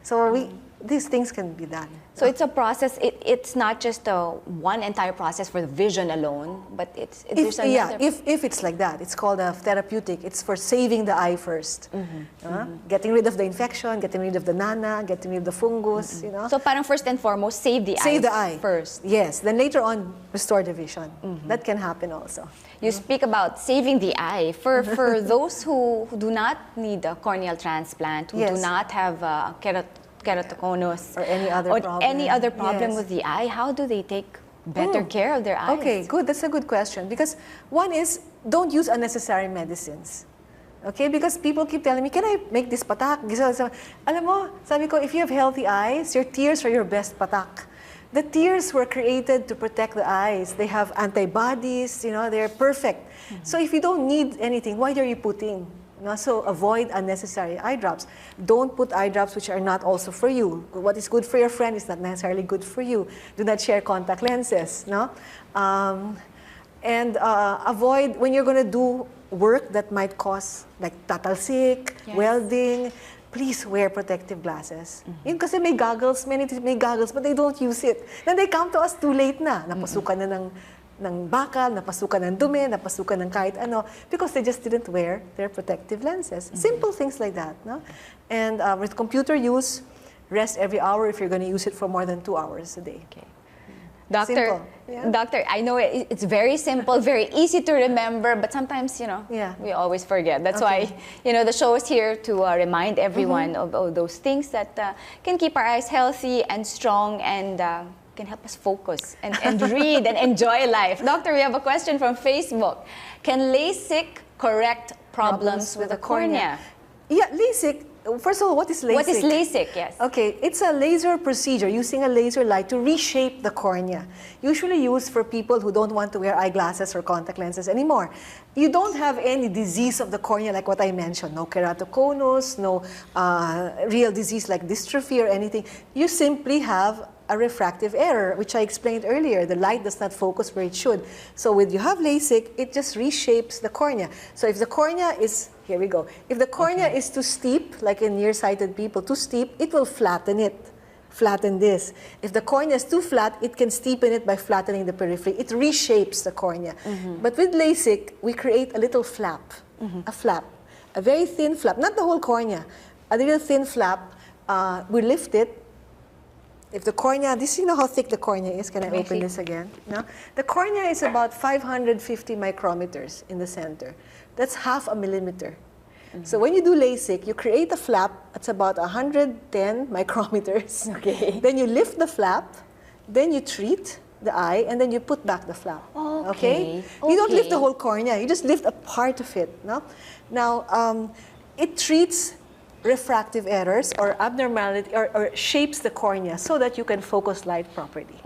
So these things can be done. So it's a process. It's not just one entire process for the vision alone, but there's another. Yeah, if it's like that, it's called a therapeutic. It's for saving the eye first. Getting rid of the infection, getting rid of the nana, getting rid of the fungus, you know. So parang first and foremost, save the eye first. Yes, then later on, restore the vision. That can happen also. You speak about saving the eye. For those who do not need a corneal transplant, who do not have keratoconus or any other problem, with the eye, how do they take better care of their eyes? Okay, good. That's a good question. Because one is, don't use unnecessary medicines. Okay, because people keep telling me, can I make this patak? Alam mo, sabi ko, if you have healthy eyes, your tears are your best patak. The tears were created to protect the eyes. They have antibodies, you know, they're perfect. So if you don't need anything, why are you putting? No, so avoid unnecessary eye drops. Don't put eye drops which are not also for you. What is good for your friend is not necessarily good for you. Do not share contact lenses. No? And avoid, when you're going to do work that might cause, like tatalsik, welding, please wear protective glasses. Yun kasi may goggles, many may goggles, but they don't use it. Then they come to us too late na. Napasukan na ng bakal, napasukan ng dumi, napasukan ng kahit ano, because they just didn't wear their protective lenses. Simple things like that. No? And with computer use, rest every hour if you're going to use it for more than 2 hours a day. Okay. Doctor, I know it's very simple, very easy to remember, but sometimes, you know, we always forget. That's why, you know, the show is here to remind everyone of those things that can keep our eyes healthy and strong and can help us focus and read and enjoy life. Doctor, we have a question from Facebook. Can LASIK correct problems with the cornea? Yeah, LASIK. First of all, what is LASIK? What is LASIK? Yes. Okay, it's a laser procedure using a laser light to reshape the cornea. Usually used for people who don't want to wear eyeglasses or contact lenses anymore. You don't have any disease of the cornea like what I mentioned. No keratoconus, no real disease like dystrophy or anything. You simply have a refractive error, which I explained earlier. The light does not focus where it should. So when you have LASIK, it just reshapes the cornea. So if the cornea is, here we go. If the cornea is too steep, like in nearsighted people, too steep, it will flatten it. Flatten this. If the cornea is too flat, it can steepen it by flattening the periphery. It reshapes the cornea. But with LASIK, we create a little flap, a flap, a very thin flap, not the whole cornea, a little thin flap. We lift it. If the cornea, you know how thick the cornea is? Can I open this again? No? The cornea is about 550 micrometers in the center. That's half a millimeter. So when you do LASIK, you create a flap that's about 110 micrometers. Okay. Then you lift the flap, then you treat the eye, and then you put back the flap. Okay? You don't lift the whole cornea. You just lift a part of it. No? Now, it treats refractive errors or abnormality or shapes the cornea so that you can focus light properly.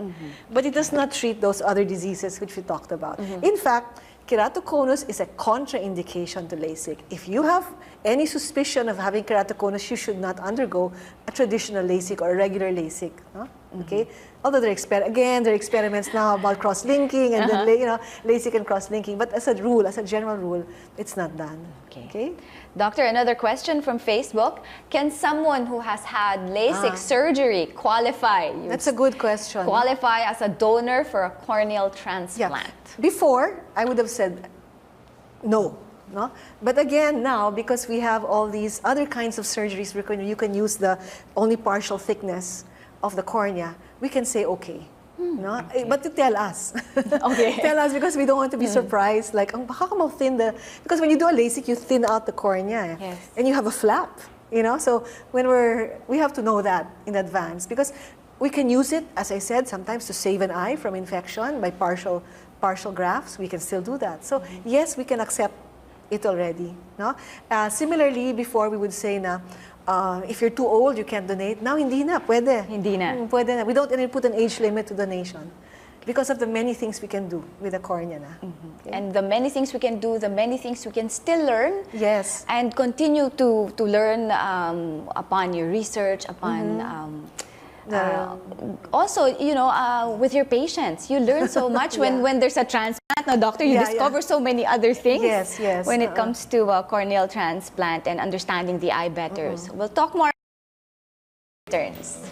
But it does not treat those other diseases which we talked about. In fact, keratoconus is a contraindication to LASIK. If you have any suspicion of having keratoconus, you should not undergo a traditional LASIK or a regular LASIK. No? Okay? Although there are experiments now about cross-linking and then LASIK and cross-linking. But as a rule, as a general rule, it's not done. Okay? Doctor, another question from Facebook. Can someone who has had LASIK surgery qualify? That's a good question. Qualify as a donor for a corneal transplant? Yeah. Before, I would have said no. No? But again, now, because we have all these other kinds of surgeries where you can use the only partial thickness of the cornea, we can say okay. No? But to tell us. Tell us, because we don't want to be surprised. Like, how come thin the... Because when you do a LASIK, you thin out the cornea. Yes. And you have a flap. So when we have to know that in advance. Because we can use it, as I said, sometimes to save an eye from infection by partial grafts. We can still do that. So yes, we can accept it already. No? Similarly, before we would say na, if you're too old, you can't donate. Now, hindi na. Pwede. Hindi na. Pwede na. We don't put an age limit to donation because of the many things we can do with the cornea na. Okay? And the many things we can do, the many things we can still learn. Yes. And continue to learn upon your research, upon... also, with your patients, you learn so much when there's a transplant. Now, doctor, you discover so many other things when it comes to corneal transplant and understanding the eye better. So we'll talk more returns.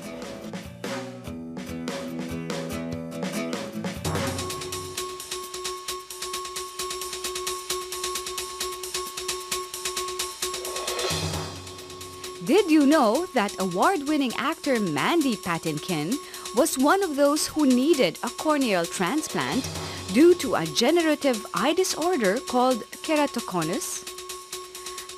Did you know that award-winning actor Mandy Patinkin was one of those who needed a corneal transplant due to a degenerative eye disorder called keratoconus?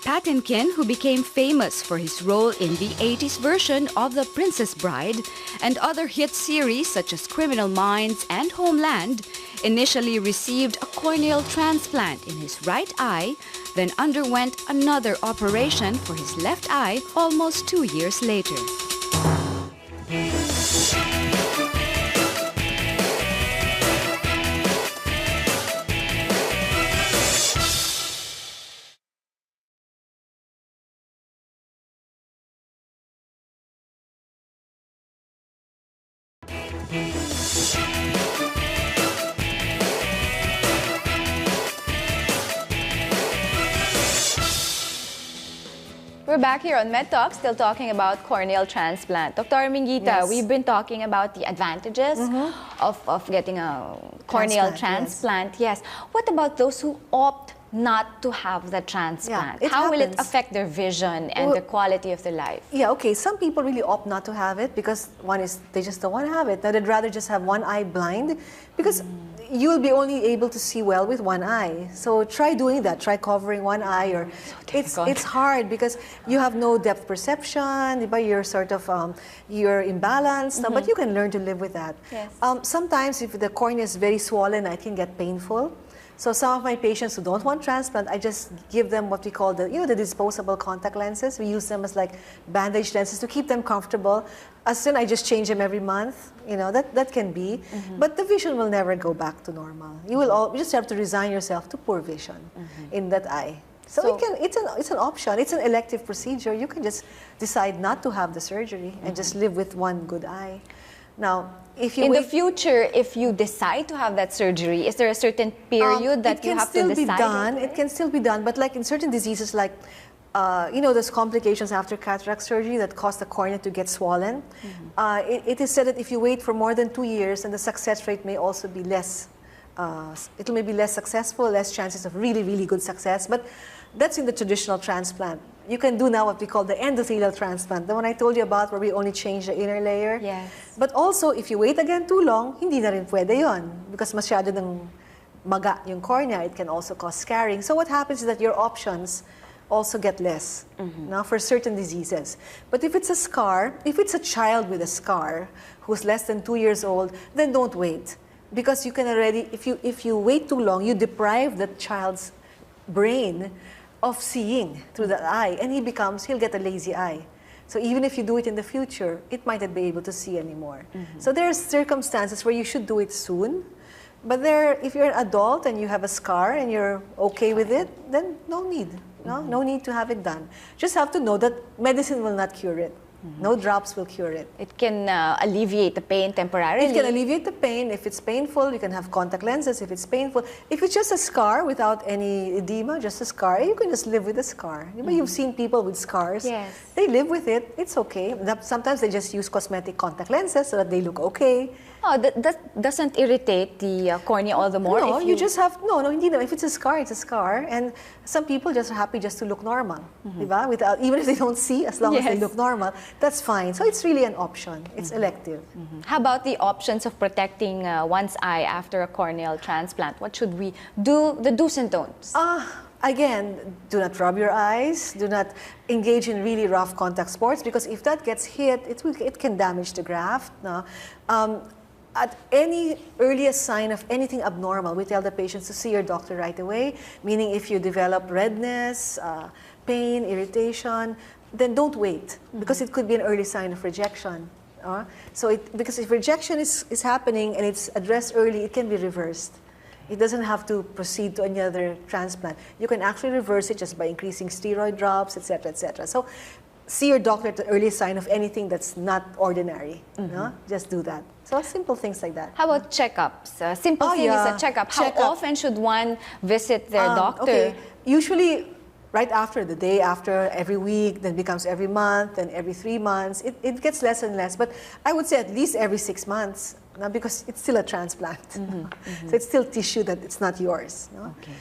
Patinkin, who became famous for his role in the 80s version of The Princess Bride and other hit series such as Criminal Minds and Homeland, initially received a corneal transplant in his right eye, then underwent another operation for his left eye almost 2 years later. We're back here on MedTalk, still talking about corneal transplant. Dr. Minguita, we've been talking about the advantages of getting a corneal transplant. Yes. What about those who opt not to have the transplant? How will it affect their vision and the quality of their life? Yeah, okay. Some people really opt not to have it because one is they just don't want to have it. They'd rather just have one eye blind because you'll be only able to see well with one eye. So try doing that. Try covering one eye. Or it's hard because you have no depth perception. You're sort of you're imbalanced. But you can learn to live with that. Yes. Sometimes if the cornea is very swollen, it can get painful. So some of my patients who don't want transplant, I just give them what we call the disposable contact lenses. We use them as like bandage lenses to keep them comfortable. As soon I just change them every month. That can be. But the vision will never go back to normal. You just have to resign yourself to poor vision in that eye. So it's an option. It's an elective procedure. You can just decide not to have the surgery and just live with one good eye. Now, if you in the future, if you decide to have that surgery, is there a certain period that you have to decide? It can still be done, but like in certain diseases, like those complications after cataract surgery that cause the cornea to get swollen. It is said that if you wait for more than 2 years, then the success rate may also be less. It may be less successful, less chances of really, really good success. But that's in the traditional transplant. You can do now what we call the endothelial transplant, the one I told you about where we only change the inner layer. Yes. But also, if you wait again too long, hindi na rin pwede yun because masyado ng maga yung cornea. It can also cause scarring. So what happens is that your options also get less now for certain diseases. But if it's a scar, if it's a child with a scar who's less than 2 years old, then don't wait. Because you can already, if you wait too long, you deprive the child's brain of seeing through the eye, and he'll get a lazy eye. So even if you do it in the future, it might not be able to see anymore. So there are circumstances where you should do it soon, but if you're an adult and you have a scar and you're okay with it, then no need. No need to have it done. Just have to know that medicine will not cure it. No drops will cure it. It can alleviate the pain temporarily. It can alleviate the pain. If it's painful, you can have contact lenses. If it's painful, if it's just a scar without any edema, just a scar, you can just live with the scar. You've seen people with scars. Yes. They live with it. It's okay. Sometimes they just use cosmetic contact lenses so that they look okay. Oh, that doesn't irritate the cornea all the more? No, you just have, hindi na. If it's a scar, it's a scar. And some people just are happy just to look normal. Diba? Even if they don't see, as long as they look normal, that's fine. So it's really an option. It's elective. How about the options of protecting one's eye after a corneal transplant? What should we do? The do's and don'ts. Again, do not rub your eyes. Do not engage in really rough contact sports because if that gets hit, it can damage the graft. No? At any earliest sign of anything abnormal, we tell the patients to see your doctor right away, meaning if you develop redness, pain, irritation, then don't wait because it could be an early sign of rejection. Because if rejection is happening and it's addressed early, it can be reversed. It doesn't have to proceed to any other transplant. You can actually reverse it just by increasing steroid drops, etc., etc. So see your doctor at the earliest sign of anything that's not ordinary. Just do that. So simple things like that. How about checkups? Simple thing is a checkup. How often should one visit their doctor? Okay. Usually right after, the day after, every week, then becomes every month, then every 3 months. It gets less and less, but I would say at least every 6 months because it's still a transplant. So it's still tissue that it's not yours. Okay.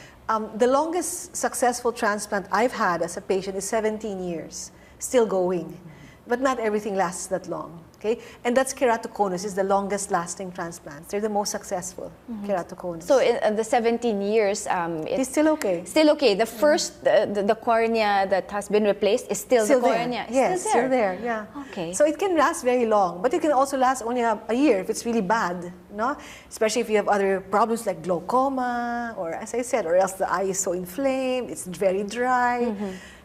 The longest successful transplant I've had as a patient is 17 years. Still going, but not everything lasts that long. Okay, and that's keratoconus is the longest lasting transplants. They're the most successful keratoconus. So in the 17 years, it's still okay. Still okay. The first, the cornea that has been replaced is still the cornea. Yes, still there. Yeah. Okay. So it can last very long, but it can also last only a year if it's really bad. No, especially if you have other problems like glaucoma, or as I said, or else the eye is so inflamed, it's very dry.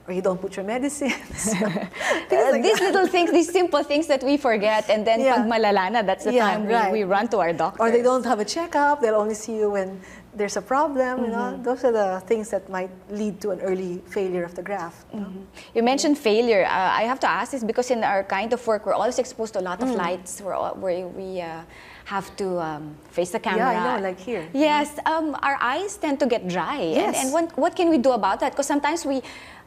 Or you don't put your medicines. These little things, these simple things that we forget, and then pag malala na, that's the time we run to our doctor. Or they don't have a checkup, they'll only see you when there's a problem. Those are the things that might lead to an early failure of the graft. You mentioned failure. I have to ask this because in our kind of work, we're always exposed to a lot of lights where we have to face the camera. Yeah, I know, like here. Yes, our eyes tend to get dry. Yes. And what can we do about that? Because sometimes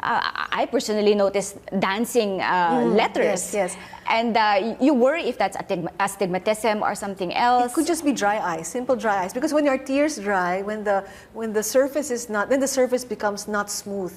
I personally notice dancing letters. Yes. And you worry if that's astigmatism or something else. It could just be dry eyes, simple dry eyes. Because when your tears dry, when the surface is not, then the surface becomes not smooth.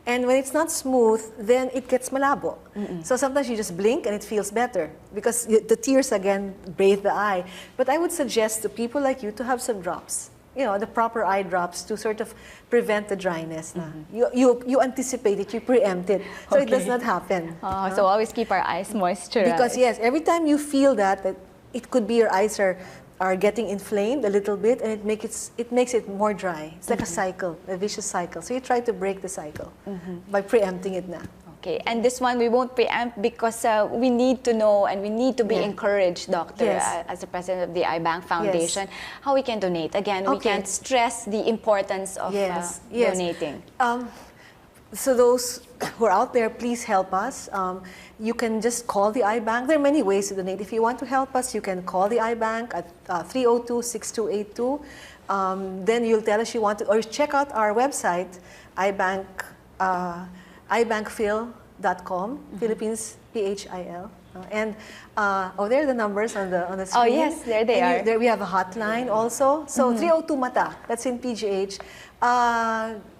And when it's not smooth, then it gets malabo. So sometimes you just blink and it feels better because the tears again bathe the eye. But I would suggest to people like you to have some drops. You know, the proper eye drops to sort of prevent the dryness. You anticipate it, you preempt it, so it does not happen. So always keep our eyes moisturized. Because yes, every time you feel that it could be your eyes are getting inflamed a little bit, and it makes it more dry. It's like a cycle, a vicious cycle. So you try to break the cycle by preempting it now. Okay, and this one we won't preempt because we need to know and we need to be encouraged, Doctor, as the president of the iBank Foundation, how we can donate. Again, we can't stress the importance of donating. So those who are out there, please help us. You can just call the iBank. There are many ways to donate. If you want to help us, you can call the iBank at 302-6282. Then you'll tell us you want to, or check out our website, ibankphil.com, Philippines, PHIL. And there are the numbers on the screen. Oh yes, there they are. There we have a hotline also. So 302 Mata, that's in PGH.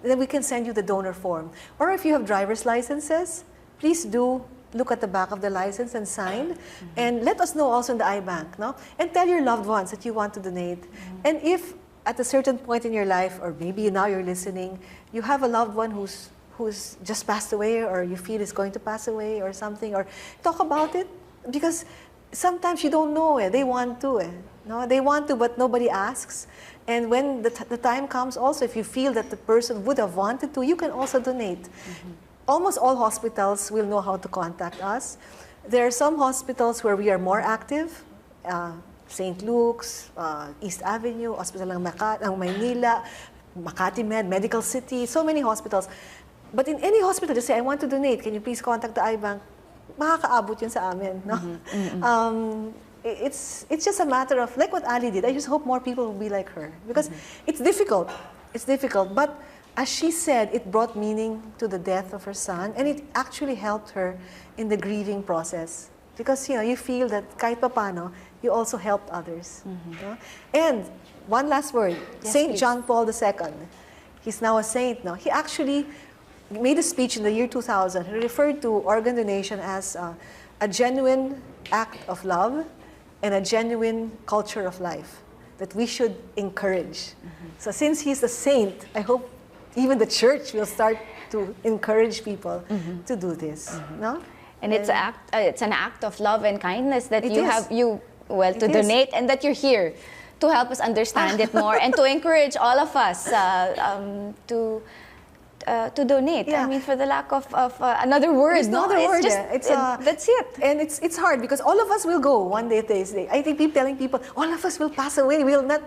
Then we can send you the donor form. Or if you have driver's licenses, please do look at the back of the license and sign. And let us know also in the iBank, no? And tell your loved ones that you want to donate. And if at a certain point in your life, or maybe now you're listening, you have a loved one who's just passed away, or you feel is going to pass away or something, or talk about it, because sometimes you don't know they want to no, they want to, but nobody asks. And when the time comes also, if you feel that the person would have wanted to, you can also donate. Almost all hospitals will know how to contact us. There are some hospitals where we are more active, St. Luke's, East Avenue, Hospital ng Maynila, Makati Med, Medical City, so many hospitals. But in any hospital, just say, I want to donate, can you please contact the iBank? Makakaabot yun sa amin, no? It's just a matter of, like what Ali did, I just hope more people will be like her. Because it's difficult, but as she said, it brought meaning to the death of her son, and it actually helped her in the grieving process. Because, you feel that kahit papano, you also helped others. No? And one last word, Saint John Paul II, he's now a saint, no? He actually made a speech in the year 2000. He referred to organ donation as a genuine act of love and a genuine culture of life that we should encourage. So since he's a saint, I hope even the church will start to encourage people to do this. No? And it's an act of love and kindness that you to donate, and that you're here to help us understand it more and to encourage all of us to donate. I mean, for the lack of another word. There's no other word. That's it. And it's hard because all of us will go one day. I think keep telling people, all of us will pass away.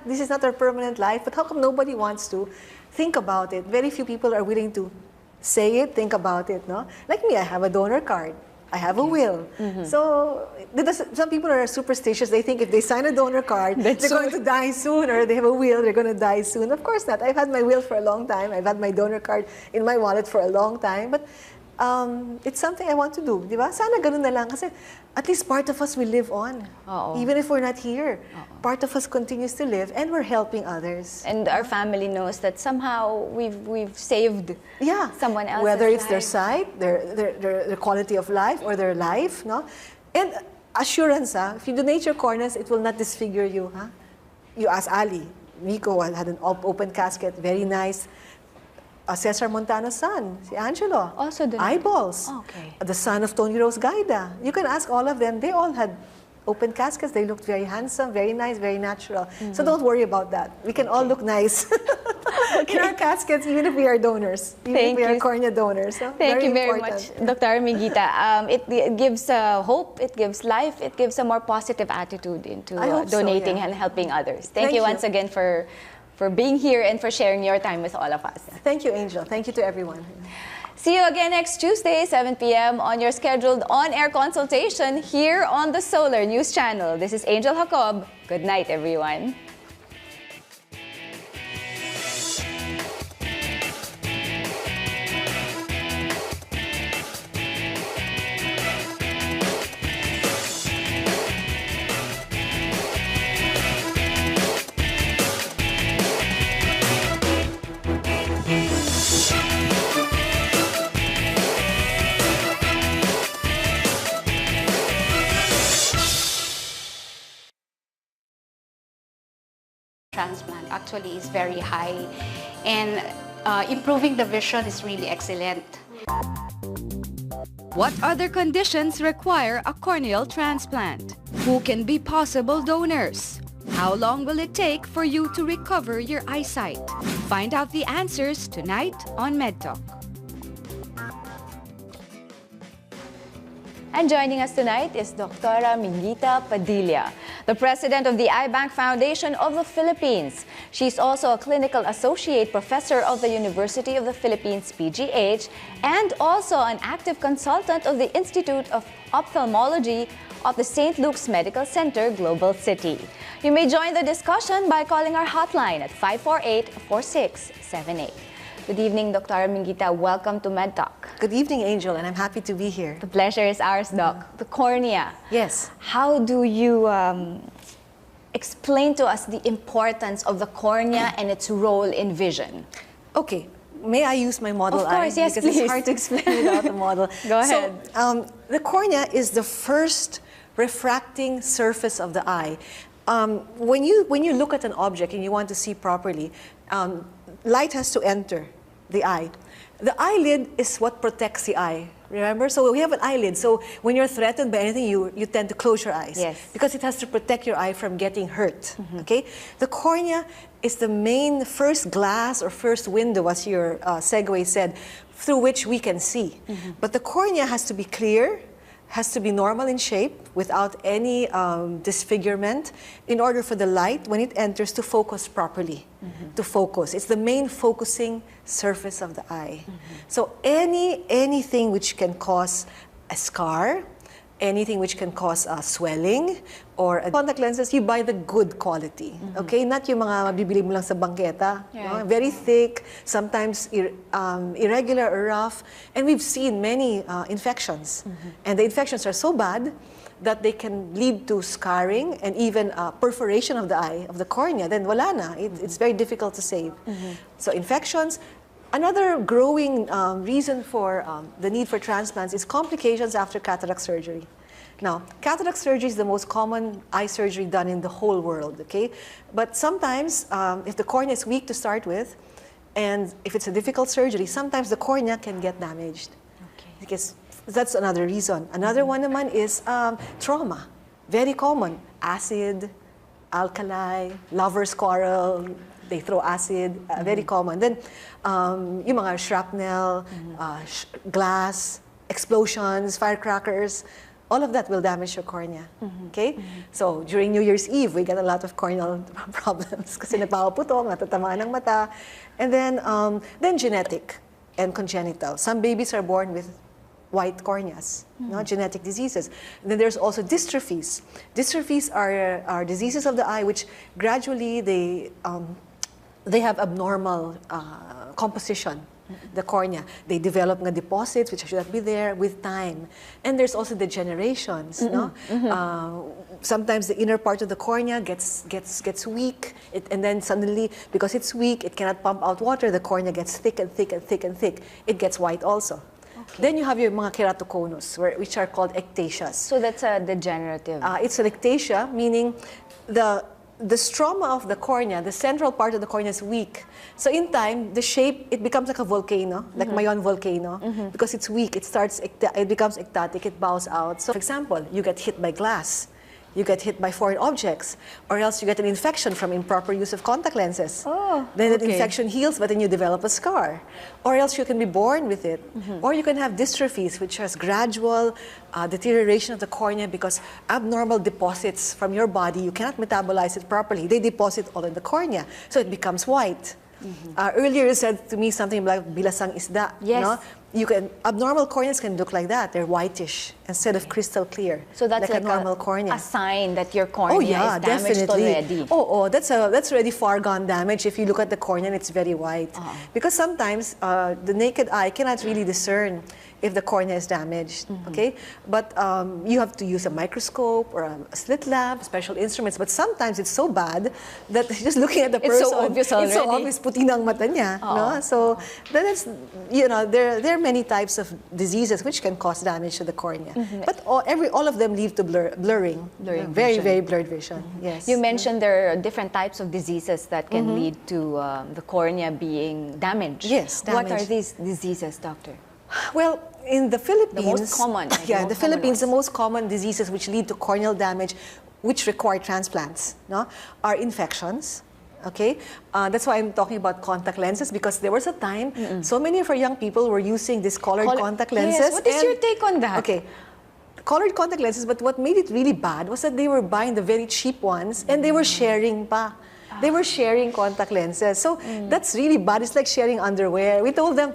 This is not our permanent life. But how come nobody wants to think about it? Very few people are willing to say it, think about it. No, like me, I have a donor card. I have a will. So some people are superstitious. They think if they sign a donor card, they're going to die soon, or they have a will, they're going to die soon. Of course not. I've had my will for a long time. I've had my donor card in my wallet for a long time. But it's something I want to do. Di ba? Sana ganun na lang. Kasi at least part of us will live on. Even if we're not here. Part of us continues to live, and we're helping others. And our family knows that somehow we've saved someone else's whether it's life. their sight, their quality of life, or their life, no? And assurance, if you donate your corneas, it will not disfigure you, You ask Ali, Nico had an open casket, very nice. Cesar Montano's son, si Angelo. Also donated. Eyeballs. Okay. The son of Tony Rose Gaida. You can ask all of them. They all had open caskets. They looked very handsome, very nice, very natural. So don't worry about that. We can all look nice in our caskets, even if we are donors, even if we are cornea donors. So Thank you very much, Dr. Mingita. It gives hope, it gives life, it gives a more positive attitude into donating and helping others. Thank you once again for being here and for sharing your time with all of us. Thank you, Angel. Thank you to everyone. See you again next Tuesday, 7 p.m. on your scheduled on-air consultation here on the Solar News Channel. This is Angel Jacob. Good night, everyone. transplant actually is very high, and improving the vision is really excellent. What other conditions require a corneal transplant? Who can be possible donors? How long will it take for you to recover your eyesight? Find out the answers tonight on MedTalk. And joining us tonight is Dr. Mingita Padilla, the president of the Eye Bank Foundation of the Philippines. She's also a clinical associate professor of the University of the Philippines, PGH, and also an active consultant of the Institute of Ophthalmology of the St. Luke's Medical Center, Global City. You may join the discussion by calling our hotline at 548-4678. Good evening, Dr. Mingita. Welcome to MedTalk. Good evening, Angel, and I'm happy to be here. The pleasure is ours, Doc. The cornea. Yes. How do you explain to us the importance of the cornea and its role in vision? Okay. May I use my model Of course, eye? yes, because please. It's hard to explain without a model. Go ahead. So, the cornea is the first refracting surface of the eye. When you look at an object and you want to see properly, light has to enter the eye. The eyelid is what protects the eye. Remember? So we have an eyelid. So when you're threatened by anything, you tend to close your eyes. Yes. Because it has to protect your eye from getting hurt. Okay? The cornea is the main first glass or first window, as your segue said, through which we can see. But the cornea has to be clear, has to be normal in shape without any disfigurement in order for the light, when it enters, to focus properly. To focus. It's the main focusing surface of the eye. So anything which can cause a scar, anything which can cause swelling, or contact lenses, you buy the good quality. Okay? Not yung mga mabibili mo lang sa bangketa. No? Very thick, sometimes irregular or rough. And we've seen many infections. And the infections are so bad that they can lead to scarring and even perforation of the eye, of the cornea. Then wala na. It's very difficult to save. So infections. Another growing reason for the need for transplants is complications after cataract surgery. Now, cataract surgery is the most common eye surgery done in the whole world, okay? But sometimes, if the cornea is weak to start with, and if it's a difficult surgery, sometimes the cornea can get damaged. Okay. Because that's another reason. Another one naman is trauma. Very common. Acid, alkali, lovers quarrel, they throw acid, very common. Then, yung mga shrapnel, glass, explosions, firecrackers, all of that will damage your cornea. Okay? So, during New Year's Eve, we get a lot of corneal problems kasi napaputong, natatamaan ng mata. And then genetic and congenital. Some babies are born with white corneas, no? Genetic diseases. And then there's also dystrophies. Dystrophies are diseases of the eye which gradually they have abnormal composition, the cornea. They develop deposits which should not be there with time. And there's also degenerations. No? Sometimes the inner part of the cornea gets weak, and then suddenly, because it's weak, it cannot pump out water, the cornea gets thick and thick and thick and thick. It gets white also. Okay. Then you have your mga keratoconus, which are called ectasias. So that's a degenerative. It's an ectasia, meaning the stroma of the cornea, the central part of the cornea is weak. So in time, the shape, it becomes like a volcano, like Mayon volcano, because it's weak. It becomes ectatic, it bows out. So for example, you get hit by glass, you get hit by foreign objects, or else you get an infection from improper use of contact lenses. Then that infection heals, but then you develop a scar. Or else you can be born with it. Or you can have dystrophies, which has gradual deterioration of the cornea because abnormal deposits from your body, you cannot metabolize it properly. They deposit all in the cornea, so it becomes white. Earlier you said to me something like bilasang isda. Yes. No? Abnormal corneas can look like that. They're whitish instead of crystal clear. So that's like a normal cornea. A sign that your cornea is damaged already. That's already far gone damage if you look at the cornea and it's very white. Because sometimes the naked eye cannot really discern if the cornea is damaged, okay? But you have to use a microscope or a slit lamp, special instruments. But sometimes it's so bad that just looking at the person, It's so obvious already. It's so obvious, puti na ang mata niya, no? So that is, you know, there are many types of diseases which can cause damage to the cornea. But all of them lead to blurring, very, vision. very blurred vision. Yes. You mentioned there are different types of diseases that can lead to the cornea being damaged. Yes, What are damaged. these diseases, doctor? Well, in the Philippines, most common, like the yeah, most the common Philippines, the ones. most common diseases which lead to corneal damage, which require transplants, no, are infections. Okay, that's why I'm talking about contact lenses, because there was a time so many of our young people were using these colored contact lenses. Yes. What is your take on that? Okay, colored contact lenses, but what made it really bad was that they were buying the very cheap ones and they were sharing pa. They were sharing contact lenses. So that's really bad. It's like sharing underwear. We told them,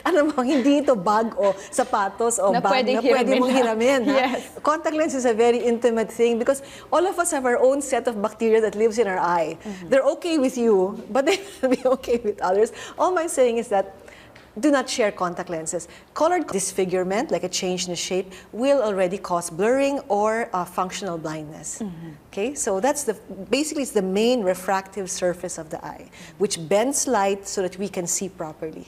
ano mo, hindi ito bag o sapatos o Na bag pwedeng na pwede hiramin mong lang. hiramin. Ha? Yes. Contact lens is a very intimate thing because all of us have our own set of bacteria that lives in our eye. They're okay with you, but they will be okay with others. All I'm saying is that do not share contact lenses. Colored disfigurement, like a change in the shape, will already cause blurring or functional blindness. Okay, so that's basically it's the main refractive surface of the eye, which bends light so that we can see properly.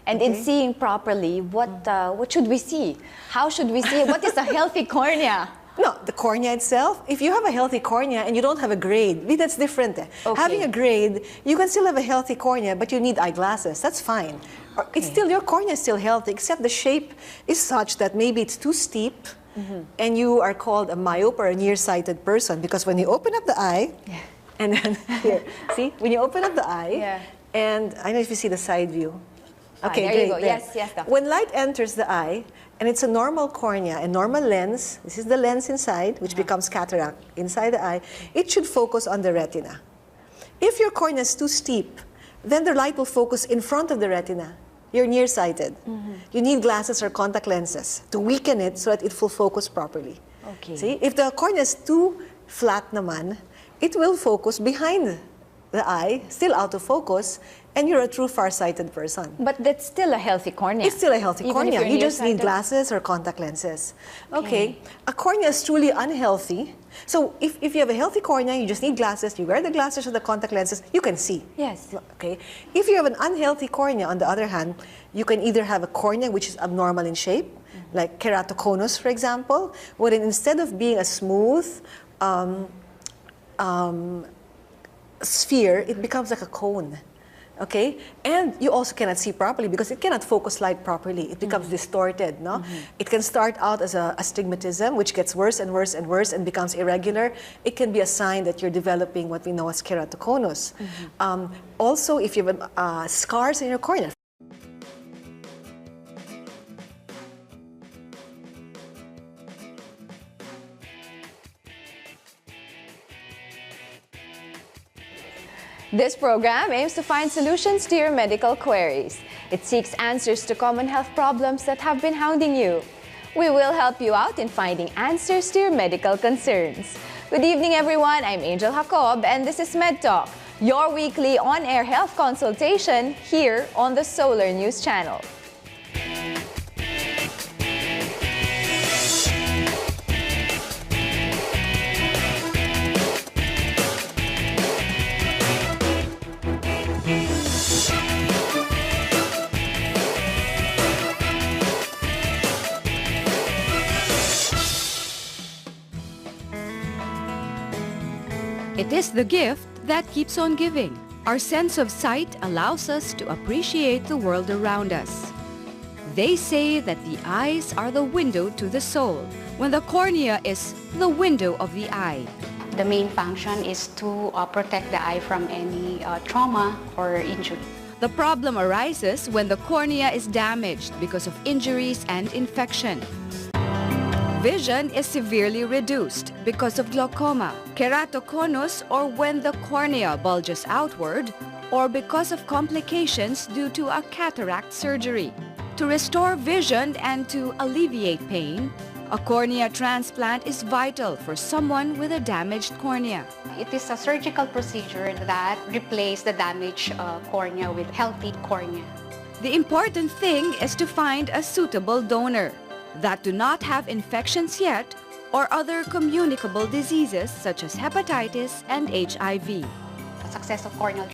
And in seeing properly, what should we see? How should we see? What is a healthy cornea? No, the cornea itself, if you have a healthy cornea and you don't have a grade, that's different. Okay. Having a grade, you can still have a healthy cornea, but you need eyeglasses. That's fine. It's still, your cornea is still healthy, except the shape is such that maybe it's too steep and you are called a myope or a nearsighted person, because when you open up the eye, and then here, see, when you open up the eye, and I don't know if you see the side view. Okay, there great. you go. There. Yes, doctor. When light enters the eye, and it's a normal cornea, a normal lens, this is the lens inside, which becomes cataract inside the eye, it should focus on the retina. If your cornea is too steep, then the light will focus in front of the retina. You're nearsighted. You need glasses or contact lenses to weaken it so that it will focus properly. Okay. See, if the cornea is too flat naman, it will focus behind the eye, still out of focus, and you're a true far-sighted person. But that's still a healthy cornea. It's still a healthy Even if cornea. you're You just need nearsighted? glasses or contact lenses. Okay. A cornea is truly unhealthy. So if you have a healthy cornea, you just need glasses, you wear the glasses or the contact lenses, you can see. Yes. Okay. If you have an unhealthy cornea, on the other hand, you can either have a cornea which is abnormal in shape, like keratoconus, for example, wherein instead of being a smooth sphere, it becomes like a cone. Okay? And you also cannot see properly because it cannot focus light properly. It becomes distorted, no? It can start out as a astigmatism, which gets worse and worse and worse and becomes irregular. It can be a sign that you're developing what we know as keratoconus. Also, if you have scars in your cornea, This program aims to find solutions to your medical queries. It seeks answers to common health problems that have been hounding you. We will help you out in finding answers to your medical concerns. Good evening, everyone. I'm Angel Jacob, and this is MedTalk, your weekly on-air health consultation here on the Solar News Channel. It is the gift that keeps on giving. Our sense of sight allows us to appreciate the world around us. They say that the eyes are the window to the soul, when the cornea is the window of the eye. The main function is to protect the eye from any trauma or injury. The problem arises when the cornea is damaged because of injuries and infection. Vision is severely reduced because of glaucoma, keratoconus, or when the cornea bulges outward, or because of complications due to a cataract surgery. To restore vision and to alleviate pain, a cornea transplant is vital for someone with a damaged cornea. It is a surgical procedure that replaces the damaged cornea with healthy cornea. The important thing is to find a suitable donor that do not have infections yet or other communicable diseases such as hepatitis and HIV. The success of corneal